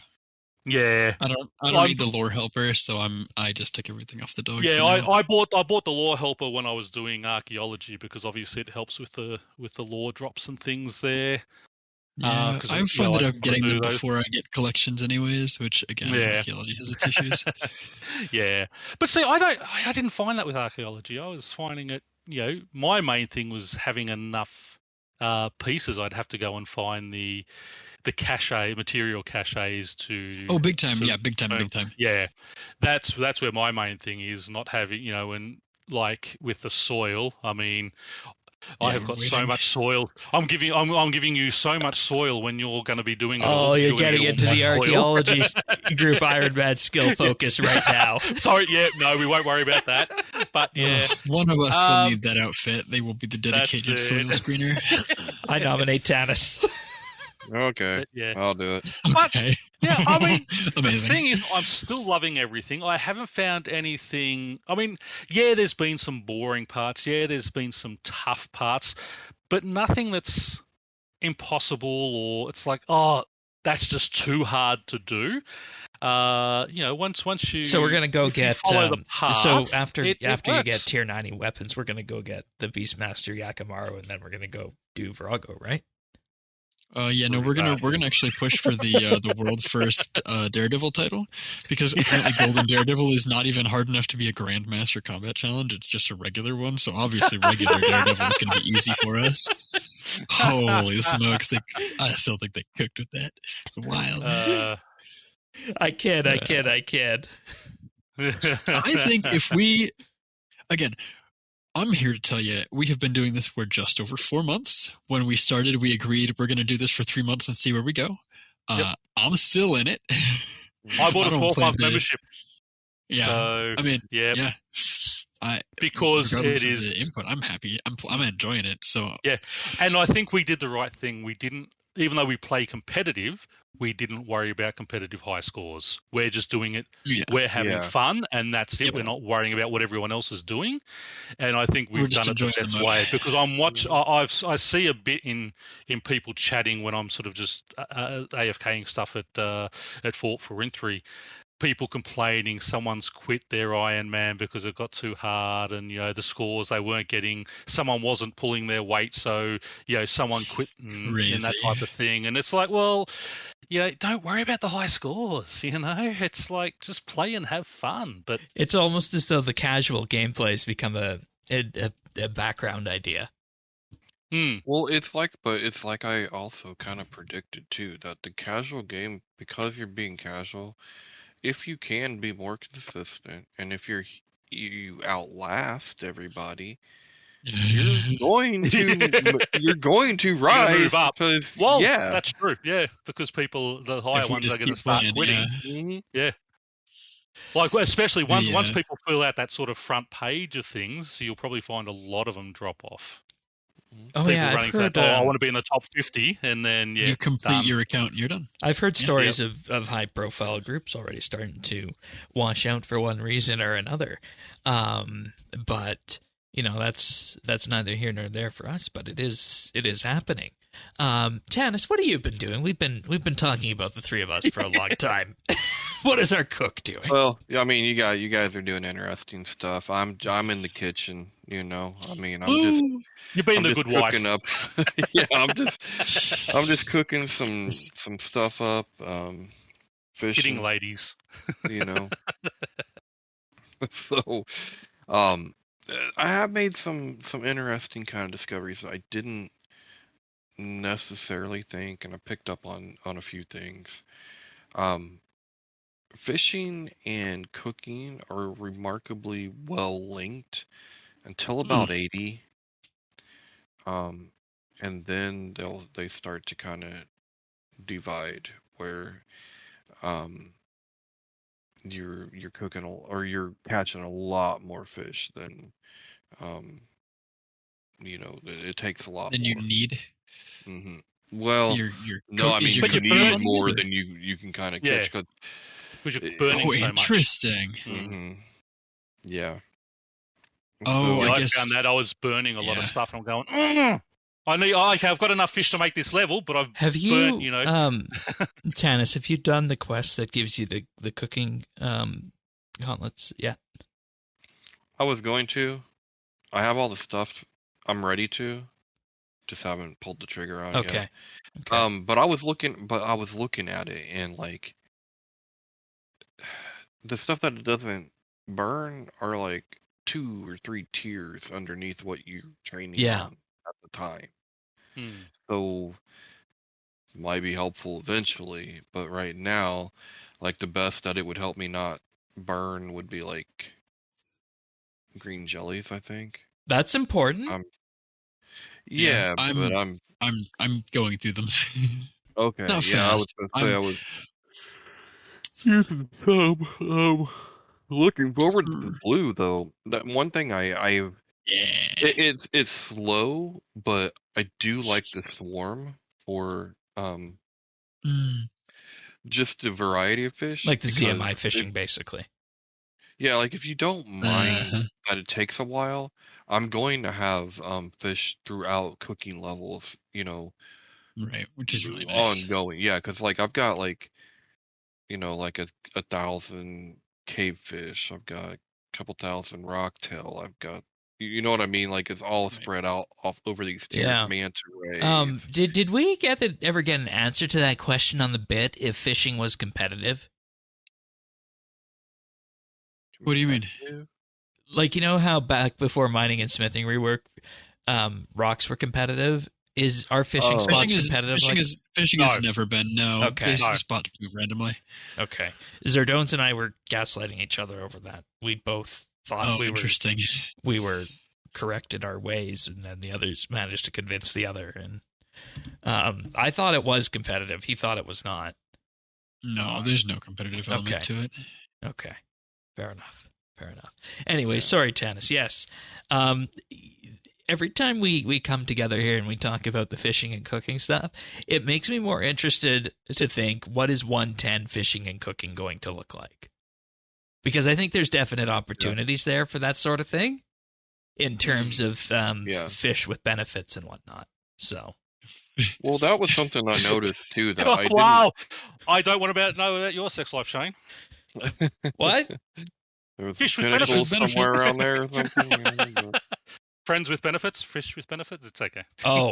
Yeah, I don't need the lore helper, so I just took everything off the dog. Yeah, I bought the lore helper when I was doing archaeology, because obviously it helps with the lore drops and things there. Yeah, I find that I'm getting them before I get collections, anyways. Which again, archaeology has its issues. Yeah, but see, I didn't find that with archaeology. I was finding it. My main thing was having enough pieces. I'd have to go and find the material caches to. Oh, big time! Yeah, big time. Yeah, that's where my main thing is, not having and like with the soil. I mean, I have got so much soil. I'm giving you so much soil when you're going to be doing it. Oh, you're getting into the archaeology group Ironman skill focus right now. Sorry, no, we won't worry about that. But yeah, one of us will need that outfit. They will be the dedicated soil screener. I nominate Tanis. Okay, I'll do it. Okay. Yeah, I mean, amazing. The thing is, I'm still loving everything. I haven't found anything. I mean, there's been some boring parts. Yeah, there's been some tough parts, but nothing that's impossible or it's like, oh, that's just too hard to do. Once you. So we're gonna go get. The path, so after you works. get tier 90 weapons, we're gonna go get the Beastmaster Yakamaru, and then we're gonna go do Virago, right? We're gonna actually push for the world first Daredevil title, because apparently Golden Daredevil is not even hard enough to be a Grandmaster Combat Challenge. It's just a regular one, so obviously regular Daredevil is gonna be easy for us. Holy smokes! I still think they cooked with that. It's wild. I kid. I think if we again. I'm here to tell you, we have been doing this for just over 4 months. When we started, we agreed we're going to do this for 3 months and see where we go. Yep. I'm still in it. I bought a 12-month membership. Yeah, so, I mean, yeah. Because it is the input. I'm happy. I'm enjoying it. So yeah, and I think we did the right thing. We didn't, even though we play competitive, we didn't worry about competitive high scores. We're just doing it. Yeah. We're having fun, and that's it. Yep. We're not worrying about what everyone else is doing. And I think we've done it the best way, because I see a bit in people chatting when I'm sort of just AFKing stuff at Fort Forinthry. People complaining someone's quit their Ironman because it got too hard, and the scores they weren't getting. Someone wasn't pulling their weight, so someone quit and that type of thing. And it's like, well, don't worry about the high scores. It's like just play and have fun. But it's almost as though the casual gameplay has become a background idea. Well, it's like I also kind of predicted too, that the casual game, because you're being casual, if you can be more consistent, and if you outlast everybody, you're going to rise, move up. Because that's true. Yeah, because the higher ones are going to start quitting. Yeah. Like especially once people fill out that sort of front page of things, you'll probably find a lot of them drop off. Oh, people running I've heard, I want to be in the top 50, and then you complete your account and you're done. I've heard stories of high-profile groups already starting to wash out for one reason or another. But that's neither here nor there for us. But it is happening. Tanis, what have you been doing? We've been talking about the three of us for a long time. What is our cook doing? Well, I mean, you guys are doing interesting stuff. I'm in the kitchen. I mean, I'm just. You're being a good wife. Up. Yeah, I'm just cooking some stuff up. Fishing, getting ladies. So, I have made some interesting kind of discoveries that I didn't necessarily think, and I picked up on a few things. Fishing and cooking are remarkably well linked until about 80. And then they start to kind of divide, where you're cooking or you're catching a lot more fish than it takes a lot than more. You need. Mm-hmm. Well, no, I mean But you you're need burning more it? than you can kind of Yeah. catch. Cause, because you're burning Oh, so much. interesting. hmm Yeah. Oh, Yeah, I I guess. found that I was burning a lot of Yeah. stuff, and I'm going, okay, I've got enough fish to make this level, but I've Have you, burnt, you know. Tanis, have you done the quest that gives you the cooking gauntlets yet? I was going to. I have all the stuff. I'm ready to. Just haven't pulled the trigger on it Okay. yet. Okay. But I was looking at it, and like the stuff that doesn't burn are like 2 or 3 tiers underneath what you're training on at the time. So it might be helpful eventually, but right now, like the best that it would help me not burn would be like green jellies, I think. That's important. Yeah, but I'm going through them. okay. Not Yeah, I was fast. gonna say I was using some. Looking forward to the blue though. That one thing it's slow, but I do like the swarm for just the variety of fish. Like the ZMI fishing, basically. Yeah, like if you don't mind that it takes a while, I'm going to have fish throughout cooking levels, you know, right, which is really nice. Ongoing. Yeah, because like I've got like, you know, like a 1,000 cavefish. I've got a couple thousand rocktail. I've got, you know what I mean? Like it's all spread out off over these tiers. Yeah. Manta rays. Did we ever get an answer to that question on the bit if fishing was competitive? What do you mean? Like, you know how back before mining and smithing rework, rocks were competitive? Is our fishing spots competitive? Fishing has never been. No. Okay. There's a spot to move randomly. Okay. Zardones and I were gaslighting each other over that. We both thought we were correct in our ways, and then the others managed to convince the other. And I thought it was competitive. He thought it was not. No, there's no competitive element to it. Okay. Fair enough. Anyway, sorry, Tanis. Yes. Every time we come together here and we talk about the fishing and cooking stuff, it makes me more interested to think, what is 110 fishing and cooking going to look like? Because I think there's definite opportunities there for that sort of thing in terms of fish with benefits and whatnot. So, well, that was something I noticed too. That I don't want to know about your sex life, Shane. What? There was fish with benefits somewhere around there or something. Friends with benefits, fish with benefits. It's okay. Oh.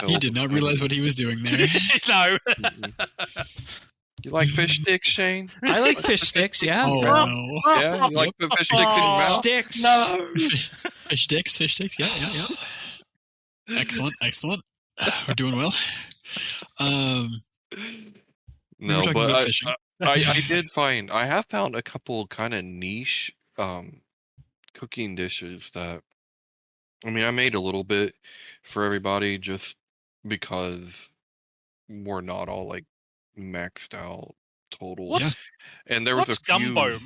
He did not realize what he was doing there. No. You like fish sticks, Shane? I like fish sticks. Yeah. Oh, no. Yeah, you like the fish sticks in your mouth? Sticks. No. Fish sticks. Yeah. Excellent. We're doing well. No, but I have found a couple kind of niche cooking dishes that, I mean, I made a little bit for everybody just because we're not all like maxed out total. And there was a few... gumbo?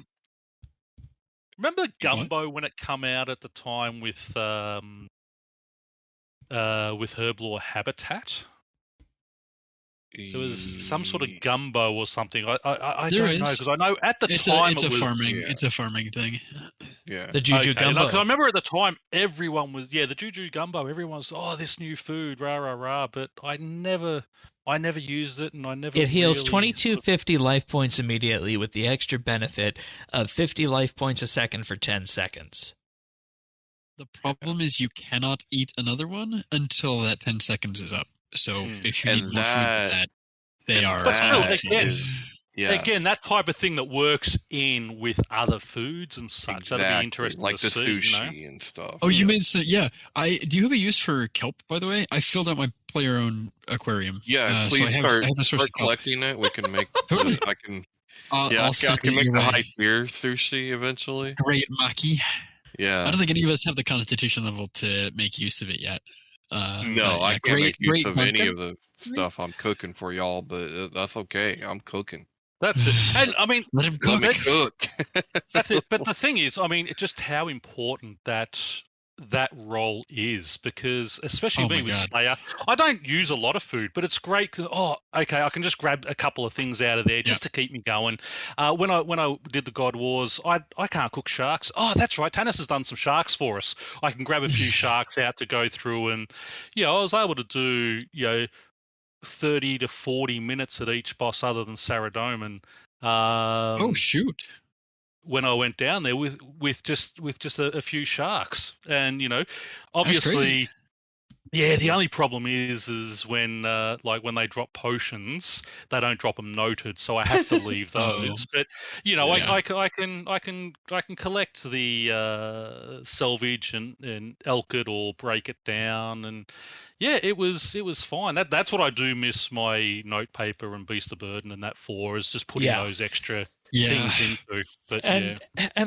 Remember gumbo when it come out at the time with Herblore Habitat? There was some sort of gumbo or something. I don't know, because I know at the time it's a farming thing. Yeah, the Juju gumbo. Like, I remember at the time everyone was the Juju gumbo. Everyone was this new food, rah rah rah. But I never used it, and I never. It heals 2250 life points immediately with the extra benefit of 50 life points a second for 10 seconds. The problem is you cannot eat another one until that 10 seconds is up. So if you need more food than that, they are. But still, again, that type of thing that works in with other foods and such. Exactly. That'd be interesting like to the see, sushi and stuff. Oh, you mean so? Yeah. Do you have a use for kelp? By the way, I filled out my player-owned aquarium. Yeah, please start collecting it. We can make. I can. I can make the high tier sushi eventually. Great maki. Yeah. I don't think any of us have the constitution level to make use of it yet. No, I can't make use of any of the stuff I'm cooking for y'all, but that's okay. I'm cooking. That's it. And I mean, let him cook. That's it. But the thing is, I mean, it's just how important that that role is, because especially Oh me my with God. Slayer, I don't use a lot of food, but it's great. 'Cause, oh, okay, I can just grab a couple of things out of there just to keep me going. When I did the God Wars, I can't cook sharks. Oh, that's right, Tanis has done some sharks for us. I can grab a few sharks out to go through, and I was able to do 30 to 40 minutes at each boss, other than Saradomin. Oh shoot! When I went down there with just a few sharks, and obviously, the only problem is when when they drop potions, they don't drop them noted, so I have to leave those. But I can collect the salvage and elk it or break it down, and it was fine. That's what I do miss my note paper and Beast of Burden and that for, is just putting those extra things into. But and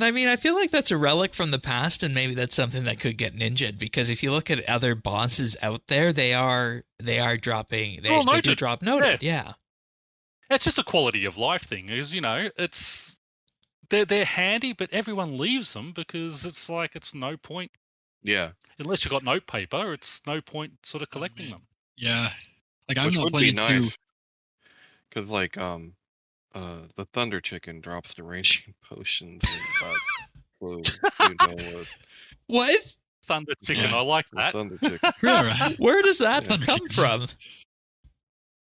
I mean, I feel like that's a relic from the past, and maybe that's something that could get ninja'd, because if you look at other bosses out there, they are dropping. They do drop noted. Yeah. It's just a quality of life thing. Is it's they're handy, but everyone leaves them because it's no point. Yeah. Unless you've got note paper, it's no point sort of collecting them. Yeah. Like, I'm Which not would planning be to do. nice, because the Thunder Chicken drops the ranging potions and What? Thunder Chicken, I like that. Thunder Chicken. Where does that Thunder come Chicken. from?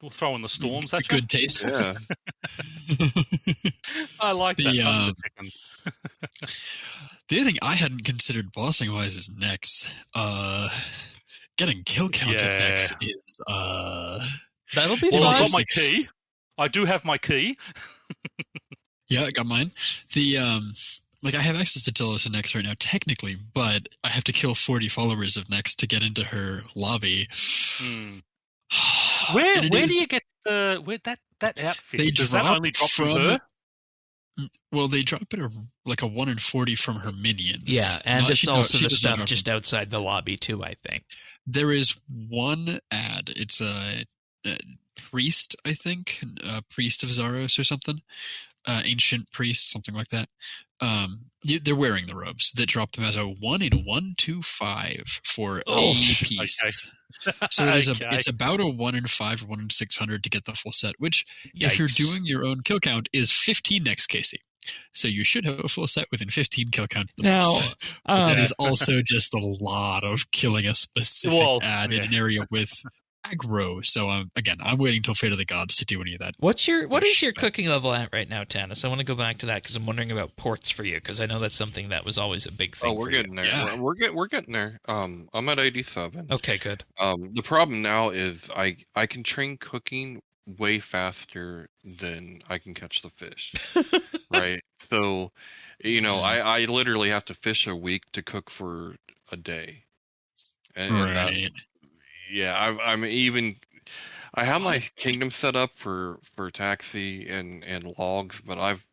We'll throw in the storms at you. Good taste. Yeah. I like that Thunder Chicken. The other thing I hadn't considered bossing wise is Nex. Getting kill count at Nex is That'll be Well, fun. I've got my key. I do have my key. Yeah, I got mine. The I have access to Telos and Nex right now technically, but I have to kill 40 followers of Nex to get into her lobby. Where do you get that outfit? Does that only drop from her? Well, they drop it like a 1 in 40 from her minions. Yeah, and it's also the does not stuff drop just them. outside the lobby too, I think. There is one ad. It's a priest, I think, priest of Zaros or something, ancient priest, something like that. They're wearing the robes that drop them as a 1 in 125 for a piece. Okay. So it's about a 1 in 5 or 1 in 600 to get the full set, which, if you're doing your own kill count, is 15 next Casey. So you should have a full set within 15 kill count. Now, that is also just a lot of killing a specific ad in an area with aggro. So I'm waiting till Fate of the Gods to do any of that. What is your cooking level at right now, Tanis? I want to go back to that because I'm wondering about ports for you, because I know that's something that was always a big thing. Oh, we're getting there. Yeah. We're getting there. I'm at 87. Okay, good. The problem now is I can train cooking way faster than I can catch the fish. Right? So, I literally have to fish a week to cook for a day. And I have my kingdom set up for taxi and logs, but I've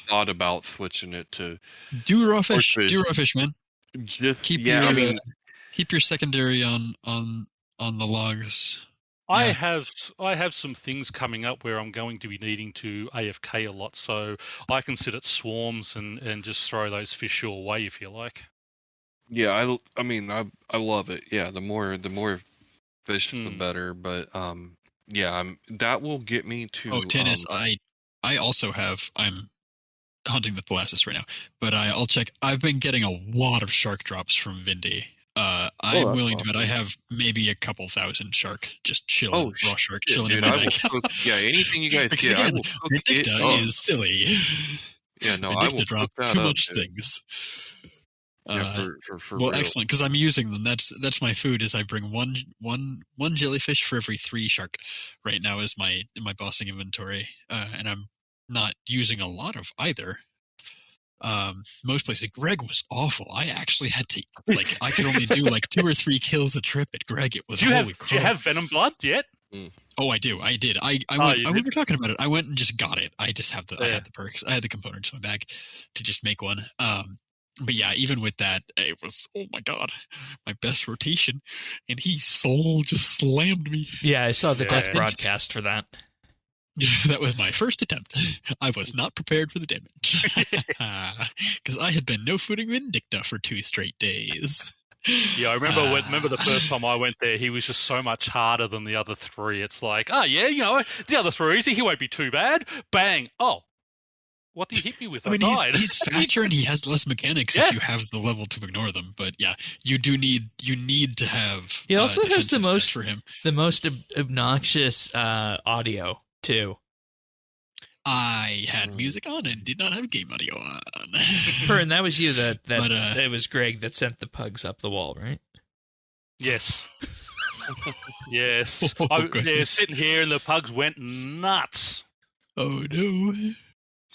thought about switching it to do raw fish. Do raw fish, man. Just keep your secondary on the logs. I have some things coming up where I'm going to be needing to AFK a lot, so I can sit at swarms and just throw those fish your way if you like. Yeah, I love it. Yeah, the more fish the better. But that will get me to. Oh, Tanis, I also have. I'm hunting the Thalassus right now, but I'll check. I've been getting a lot of shark drops from Vindy. I'm willing to bet I have maybe a couple thousand shark just chilling, raw shark chilling in my bag. Anything you guys get, again, Vindicta is silly. Yeah, no, Vindicta I will drop that too up, much dude. things. For well, real. excellent, because I'm using them. That's my food. Is I bring one jellyfish for every 3 shark. Right now is my bossing inventory, and I'm not using a lot of either. Most places, Greg was awful. I actually had to I could only do 2 or 3 kills a trip at Greg. It was do you have venom blood yet? Oh, I do. I did. We were talking about it. I went and just got it. I just have I had the perks. I had the components in my bag to just make one. But yeah, even with that, it was, oh my god, my best rotation, and he just slammed me. Yeah, I saw the death broadcast for that. That was my first attempt. I was not prepared for the damage. Because I had been no-footing Vindicta for 2 straight days. Yeah, I remember the first time I went there, he was just so much harder than the other three. It's like, oh yeah, the other three are easy. He won't be too bad. Bang! Oh, what did he hit me with? I died. He's faster and he has less mechanics if you have the level to ignore them. But yeah, you need to have. He also has the most for him. The most obnoxious audio too. I had music on and did not have game audio on. And that was you it was Greg that sent the pugs up the wall, right? Yes. Yes. Oh, they're sitting here and the pugs went nuts. Oh no.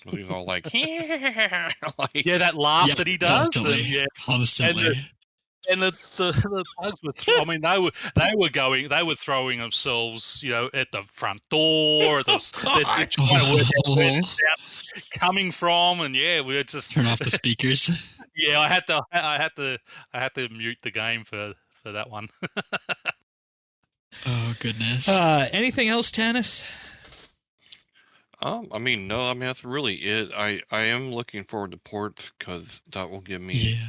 He's all like, yeah, that laugh that he does. Constantly. And the pugs were. They were throwing themselves, at the front door. They're trying to work out where the sound coming from, and we were just turn off the speakers. Yeah, I had to mute the game for that one. Oh goodness. Anything else, Tanis? No. That's really it. I am looking forward to ports because that will give me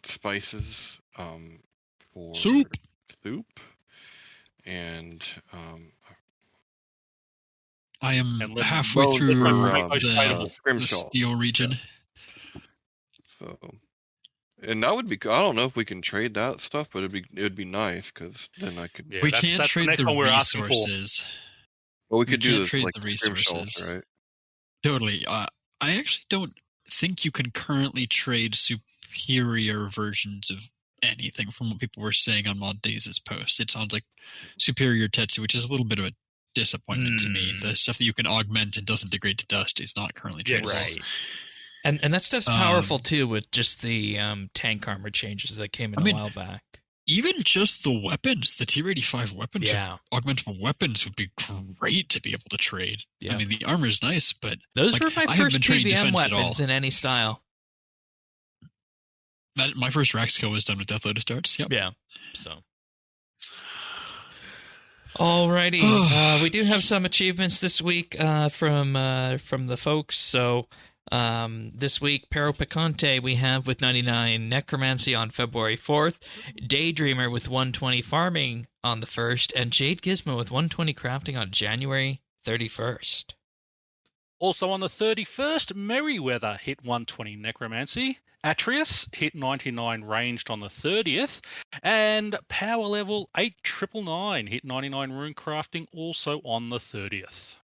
spices for soup, and I am halfway through the steel region. So, and that would be. I don't know if we can trade that stuff, but it'd be nice because then I could. Yeah, we can't trade the resources. Well, we could do this trade like the resources, right? Totally. I actually don't think you can currently trade superior versions of anything from what people were saying on Mod Days' post. It sounds like superior Tetsu, which is a little bit of a disappointment to me. The stuff that you can augment and doesn't degrade to dust is not currently tradable. Right. And that stuff's powerful too, with just the tank armor changes that came in a while back. Even just the weapons, the Tier 85 weapons, augmentable weapons would be great to be able to trade. Yeah. I mean, the armor's nice, but those were my first PVM weapons in any style. My first Raxco was done with Death Lotus darts. Yep. Yeah. So. Alrighty. We do have some achievements this week from the folks. So this week, Pero Picante we have with 99 Necromancy on February 4th, Daydreamer with 120 Farming on the 1st, and Jade Gizmo with 120 Crafting on January 31st. Also on the 31st, Merryweather hit 120 Necromancy. Atreus hit 99 ranged on the 30th, and Power Level 8999 hit 99 Rune Crafting also on the 30th.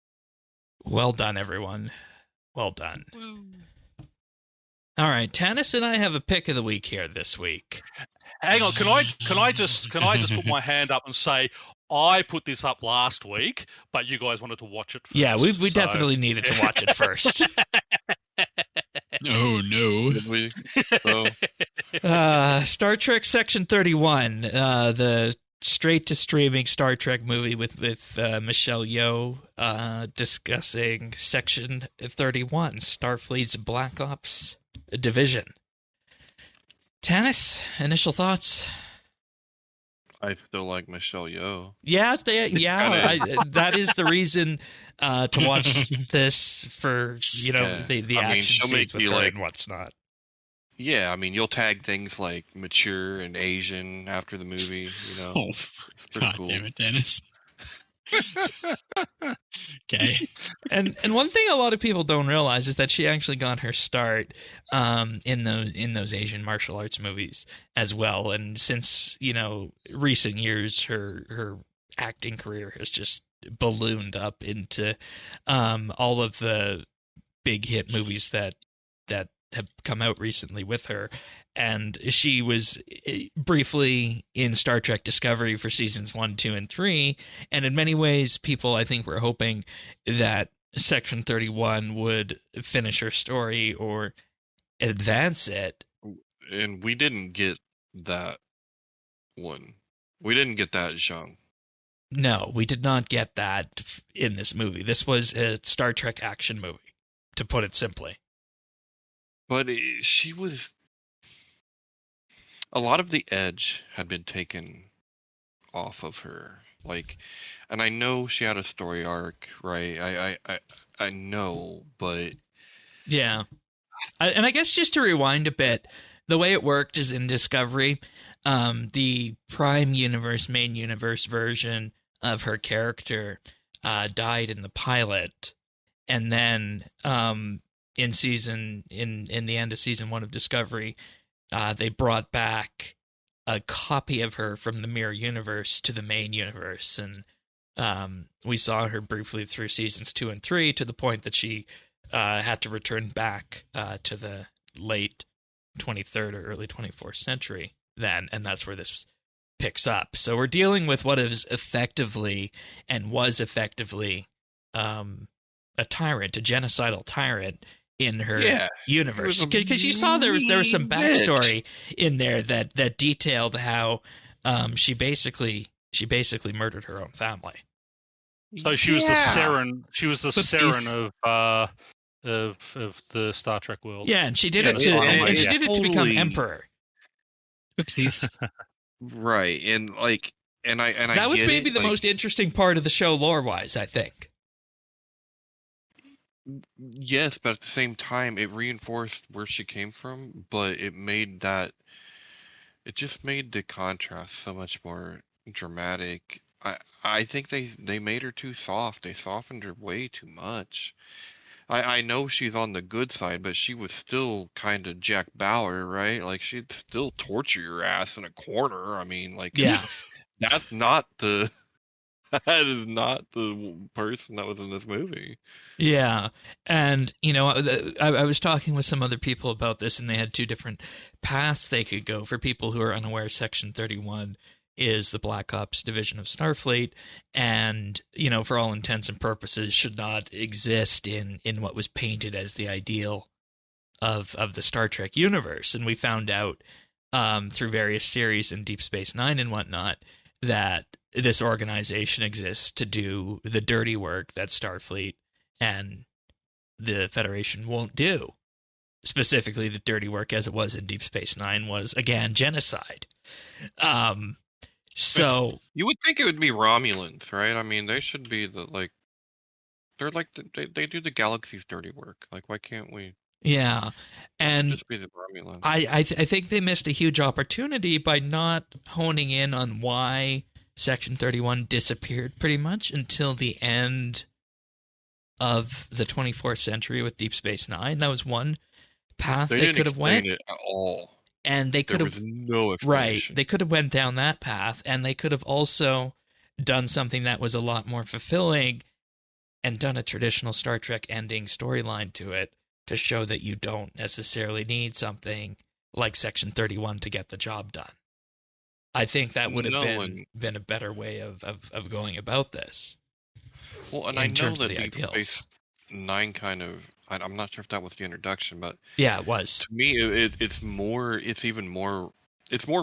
Well done, everyone. Well done. All right, Tanis and I have a pick of the week here this week. Hang on, can I just put my hand up and say I put this up last week, but you guys wanted to watch it first. Yeah, we definitely needed to watch it first. Oh no! Did we? Star Trek Section 31, the straight to streaming Star Trek movie with Michelle Yeoh discussing Section 31, Starfleet's Black Ops division. Tanis, initial thoughts? I still like Michelle Yeoh. Yeah, that is the reason to watch this for the action scenes with her and what's not. Yeah, I mean, you'll tag things like mature and Asian after the movie. It's pretty cool. Damn it, Dennis. Okay. And one thing a lot of people don't realize is that she actually got her start in those Asian martial arts movies as well. And since recent years, her acting career has just ballooned up into all of the big hit movies that have come out recently with her. And she was briefly in Star Trek Discovery for seasons 1, 2, and 3. And in many ways, people, I think, were hoping that Section 31 would finish her story or advance it. And we didn't get that one. We didn't get that Zhang. No, we did not get that in this movie. This was a Star Trek action movie, to put it simply. But she was... A lot of the edge had been taken off of her. And I know she had a story arc, right? I know, but... Yeah. And I guess just to rewind a bit, the way it worked is in Discovery, the Prime Universe, main universe version of her character died in the pilot, and then in the end of season 1 of Discovery, they brought back a copy of her from the mirror universe to the main universe, and we saw her briefly through seasons 2 and 3 to the point that she had to return back to the late 23rd or early 24th century then, and that's where this picks up. So we're dealing with what is effectively and was effectively a tyrant, a genocidal tyrant in her universe. Because you saw there was some backstory in there that detailed how she basically murdered her own family. So she was the Saren. She was the Saren of the Star Trek world. Yeah, and she did it to become emperor. Oopsies. Right, and that was maybe the most interesting part of the show lore-wise, I think. Yes, but at the same time, it reinforced where she came from, but it just made the contrast so much more dramatic. I think they made her too soft. They softened her way too much. I know she's on the good side, but she was still kind of Jack Bauer, right? Like, she'd still torture your ass in a corner. I mean, like, that is not the person that was in this movie. Yeah, and, I was talking with some other people about this, and they had two different paths they could go. For people who are unaware, Section 31 is the Black Ops division of Starfleet, and, for all intents and purposes, should not exist in what was painted as the ideal of the Star Trek universe. And we found out through various series in Deep Space Nine and whatnot that this organization exists to do the dirty work that Starfleet and the Federation won't do. Specifically, the dirty work, as it was in Deep Space Nine, was, again, genocide. So you would think it would be Romulans, right? I mean, they should be they do the galaxy's dirty work. Like, why can't we? Yeah, and just be the Romulans. I think they missed a huge opportunity by not honing in on why Section 31 disappeared pretty much until the end of the 24th century with Deep Space Nine. That was one path they could have went. It at all. And they could have no explanation. Right. They could have went down that path, and they could have also done something that was a lot more fulfilling and done a traditional Star Trek ending storyline to it to show that you don't necessarily need something like Section 31 to get the job done. I think that would have been a better way of going about this. Well, and I know that Deep Space Nine kind of, I'm not sure if that was the introduction, but yeah, it was. To me, it's more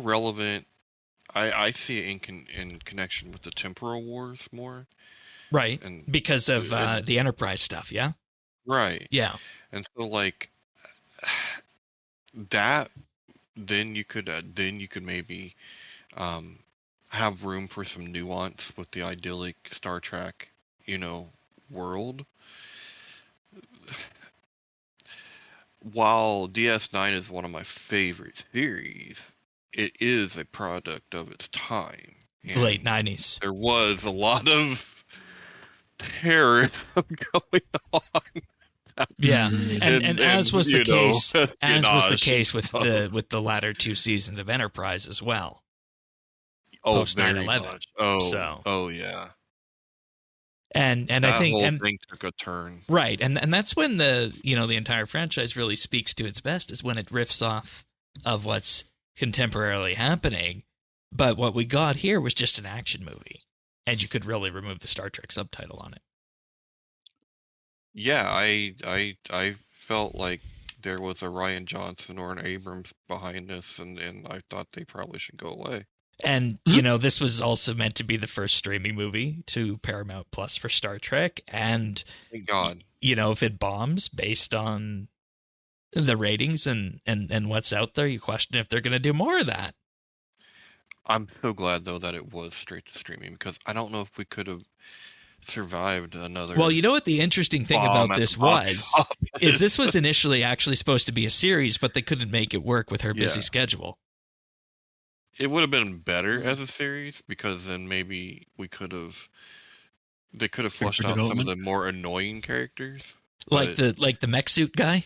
relevant. I see it in connection with the temporal wars more, right? And because of the Enterprise stuff, yeah, right, yeah. And so, like, that, then you could maybe have room for some nuance with the idyllic Star Trek, world. While DS9 is one of my favorite series, it is a product of its time. The late 90s. There was a lot of terrorism going on. Yeah, and as was the case, was the case with the latter two seasons of Enterprise as well. Post 9/11. Oh yeah. And that I think whole thing took a turn. Right, and that's when the entire franchise really speaks to its best, is when it riffs off of what's contemporarily happening. But what we got here was just an action movie, and you could really remove the Star Trek subtitle on it. Yeah, I felt like there was a Rian Johnson or an Abrams behind this, and I thought they probably should go away. And, this was also meant to be the first streaming movie to Paramount Plus for Star Trek. And, thank God. If it bombs based on the ratings and what's out there, you question if they're going to do more of that. I'm so glad, though, that it was straight to streaming, because I don't know if we could have survived another. Well, you know what the interesting thing bomb about at this the box was? office. Is this was initially actually supposed to be a series, but they couldn't make it work with her busy Yeah. schedule. It would have been better as a series because then maybe they could have fleshed out some of development. the more annoying characters. Like the mech suit guy?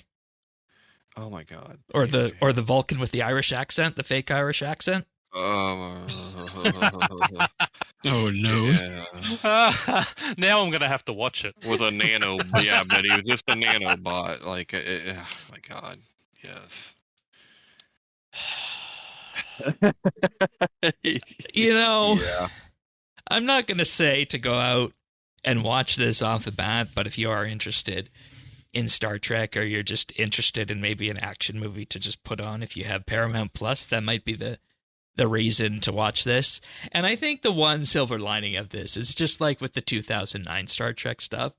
Oh my god. Or the Vulcan with the Irish accent, the fake Irish accent? Oh no! Yeah. Now I'm gonna have to watch it. With a nano, yeah, but he was just a nanobot. Like, oh my god, yes. You know, Yeah. I'm not going to say to go out and watch this off the bat, but if you are interested in Star Trek or you're just interested in maybe an action movie to just put on, if you have Paramount Plus, that might be the reason to watch this. And I think the one silver lining of this is just like with the 2009 Star Trek stuff,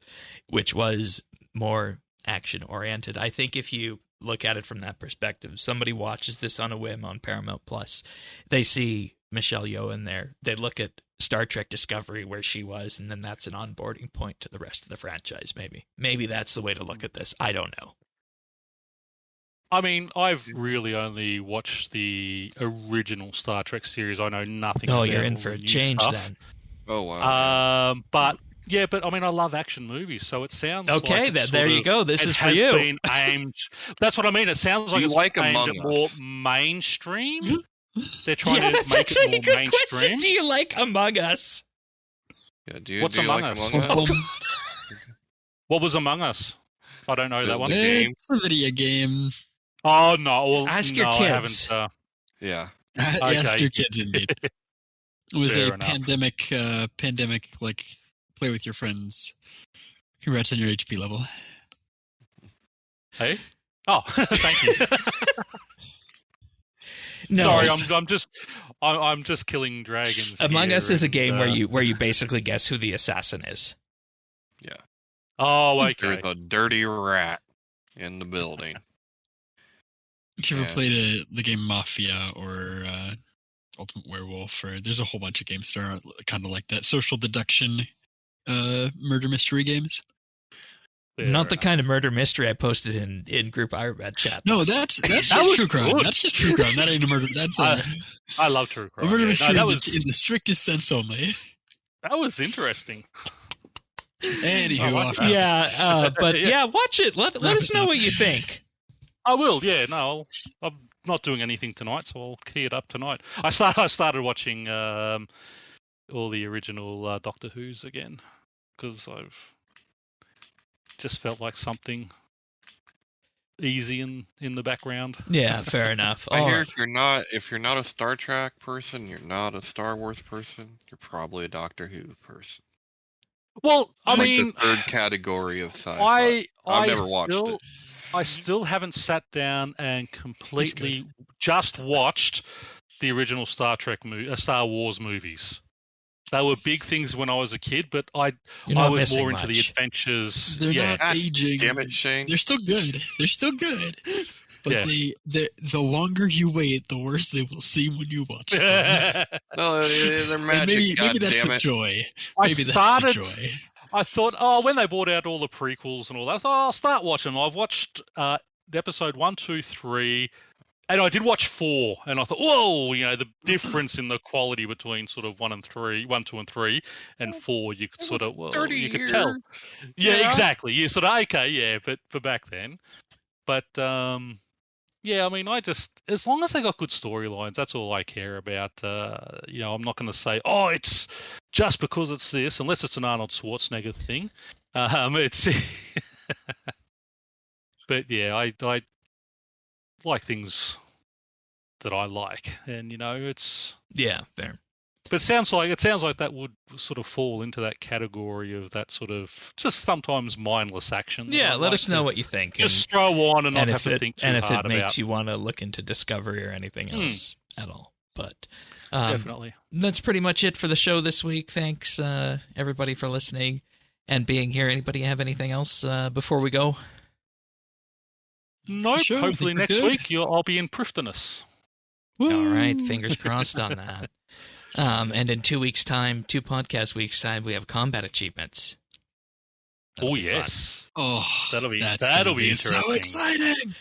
which was more action-oriented. I think if you look at it from that perspective, somebody watches this on a whim on Paramount Plus, they see Michelle Yeoh in there, they look at Star Trek Discovery where she was, and then that's an onboarding point to the rest of the franchise. Maybe that's the way to look at this. I don't know. I mean, I've really only watched the original Star Trek series. I know nothing about You're in all for the a new change stuff. then. Oh wow. But I mean, I love action movies, so it sounds Okay, like there you go. This is for you. Been aimed. That's what I mean. It sounds like You it's like aimed Among at Us. more mainstream. They're trying Yeah, to that's make it actually a more good mainstream. question. Do you like Among Us? Yeah, do you What's like Among Us? Among Us? What was Among Us? I don't know that one. The game? It's a video game. Oh no! Well, Ask your no, kids. I haven't. Yeah. Ask Okay. your kids, indeed. It was Fair a enough. pandemic, like, play with your friends. Congrats on your HP level. Hey. Oh, thank you. No, Sorry, it's- I'm just killing dragons. Among here Us is a and, game where you basically guess who the assassin is. Yeah. Oh, okay. There's a dirty rat in the building. If you ever Yeah. played the game Mafia or Ultimate Werewolf, or there's a whole bunch of games that are kind of like that. Social deduction murder mystery games. Fair Not the enough. kind of murder mystery I posted in group Ironman chat. No, that's That just was true crime. good. That's just true crime. That ain't a murder. That's I love true a crime. murder Yeah, mystery no, in the strictest sense only. that was interesting. Anywho, I like off that. Yeah, but Yeah. yeah, watch it. Let us know what you think. I will. Yeah, no, I'm not doing anything tonight, so I'll key it up tonight. I started watching all the original Doctor Who's again because I've just felt like something easy in the background. Yeah, fair enough. I All hear right. if you're not a Star Trek person, you're not a Star Wars person, you're probably a Doctor Who person. Well, I It's like mean, the third category of sci-fi. I've never watched it. I still haven't sat down and completely just watched the original Star Wars movies. They were big things when I was a kid, but I You're not was missing more into the much. adventures. They're yeah. not God aging. Damn it, Shane. They're still good. They're still good. But Yeah. the longer you wait, the worse they will seem when you watch them. No, they're And magic. maybe that's damn the it. joy. I Maybe that's started- the joy. I thought, when they brought out all the prequels and all that, I thought, I'll start watching. I've watched the episode 1, 2, 3, and I did watch 4, and I thought, whoa, the difference in the quality between sort of 1, 2, and 3, and 4, you could It sort was of, 30 you could years. tell. Yeah, Yeah. exactly. You sort of, okay, yeah, but for back then. But, yeah, I mean, as long as they got good storylines, that's all I care about. I'm not going to say, it's just because it's this, unless it's an Arnold Schwarzenegger thing. It's, but yeah, I like things that I like, and it's. Yeah, fair. But it sounds like that would sort of fall into that category of that sort of just sometimes mindless action. that Yeah, I let like us know to what you think. Just throw on and not have if to it, think too and if hard it makes about. you want to look into Discovery or anything else at all. But Definitely. that's pretty much it for the show this week. Thanks, everybody, for listening and being here. Anybody have anything else before we go? Nope. Sure, I Hopefully think we're next good. week I'll be in Prifdonus. All right, fingers crossed on that. And in 2 weeks' time, 2 podcast weeks' time, we have combat achievements. Oh, yes. Oh, That'll be interesting. So exciting.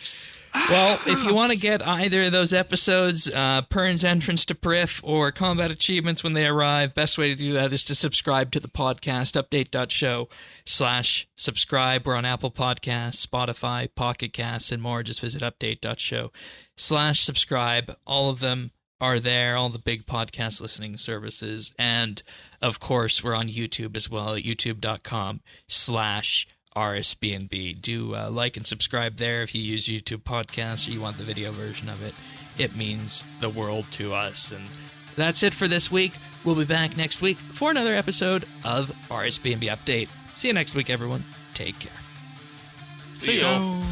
Well, if you want to get either of those episodes, Pern's Entrance to Prif or Combat Achievements when they arrive, best way to do that is to subscribe to the podcast, update.show/subscribe. We're on Apple Podcasts, Spotify, Pocket Casts, and more. Just visit update.show/subscribe. All of them are there, all the big podcast listening services. And, of course, we're on YouTube as well at youtube.com/RSBANB. Do like and subscribe there if you use YouTube Podcasts or you want the video version of it. It means the world to us. And that's it for this week. We'll be back next week for another episode of RSBANB Update. See you next week, everyone. Take care. See you all.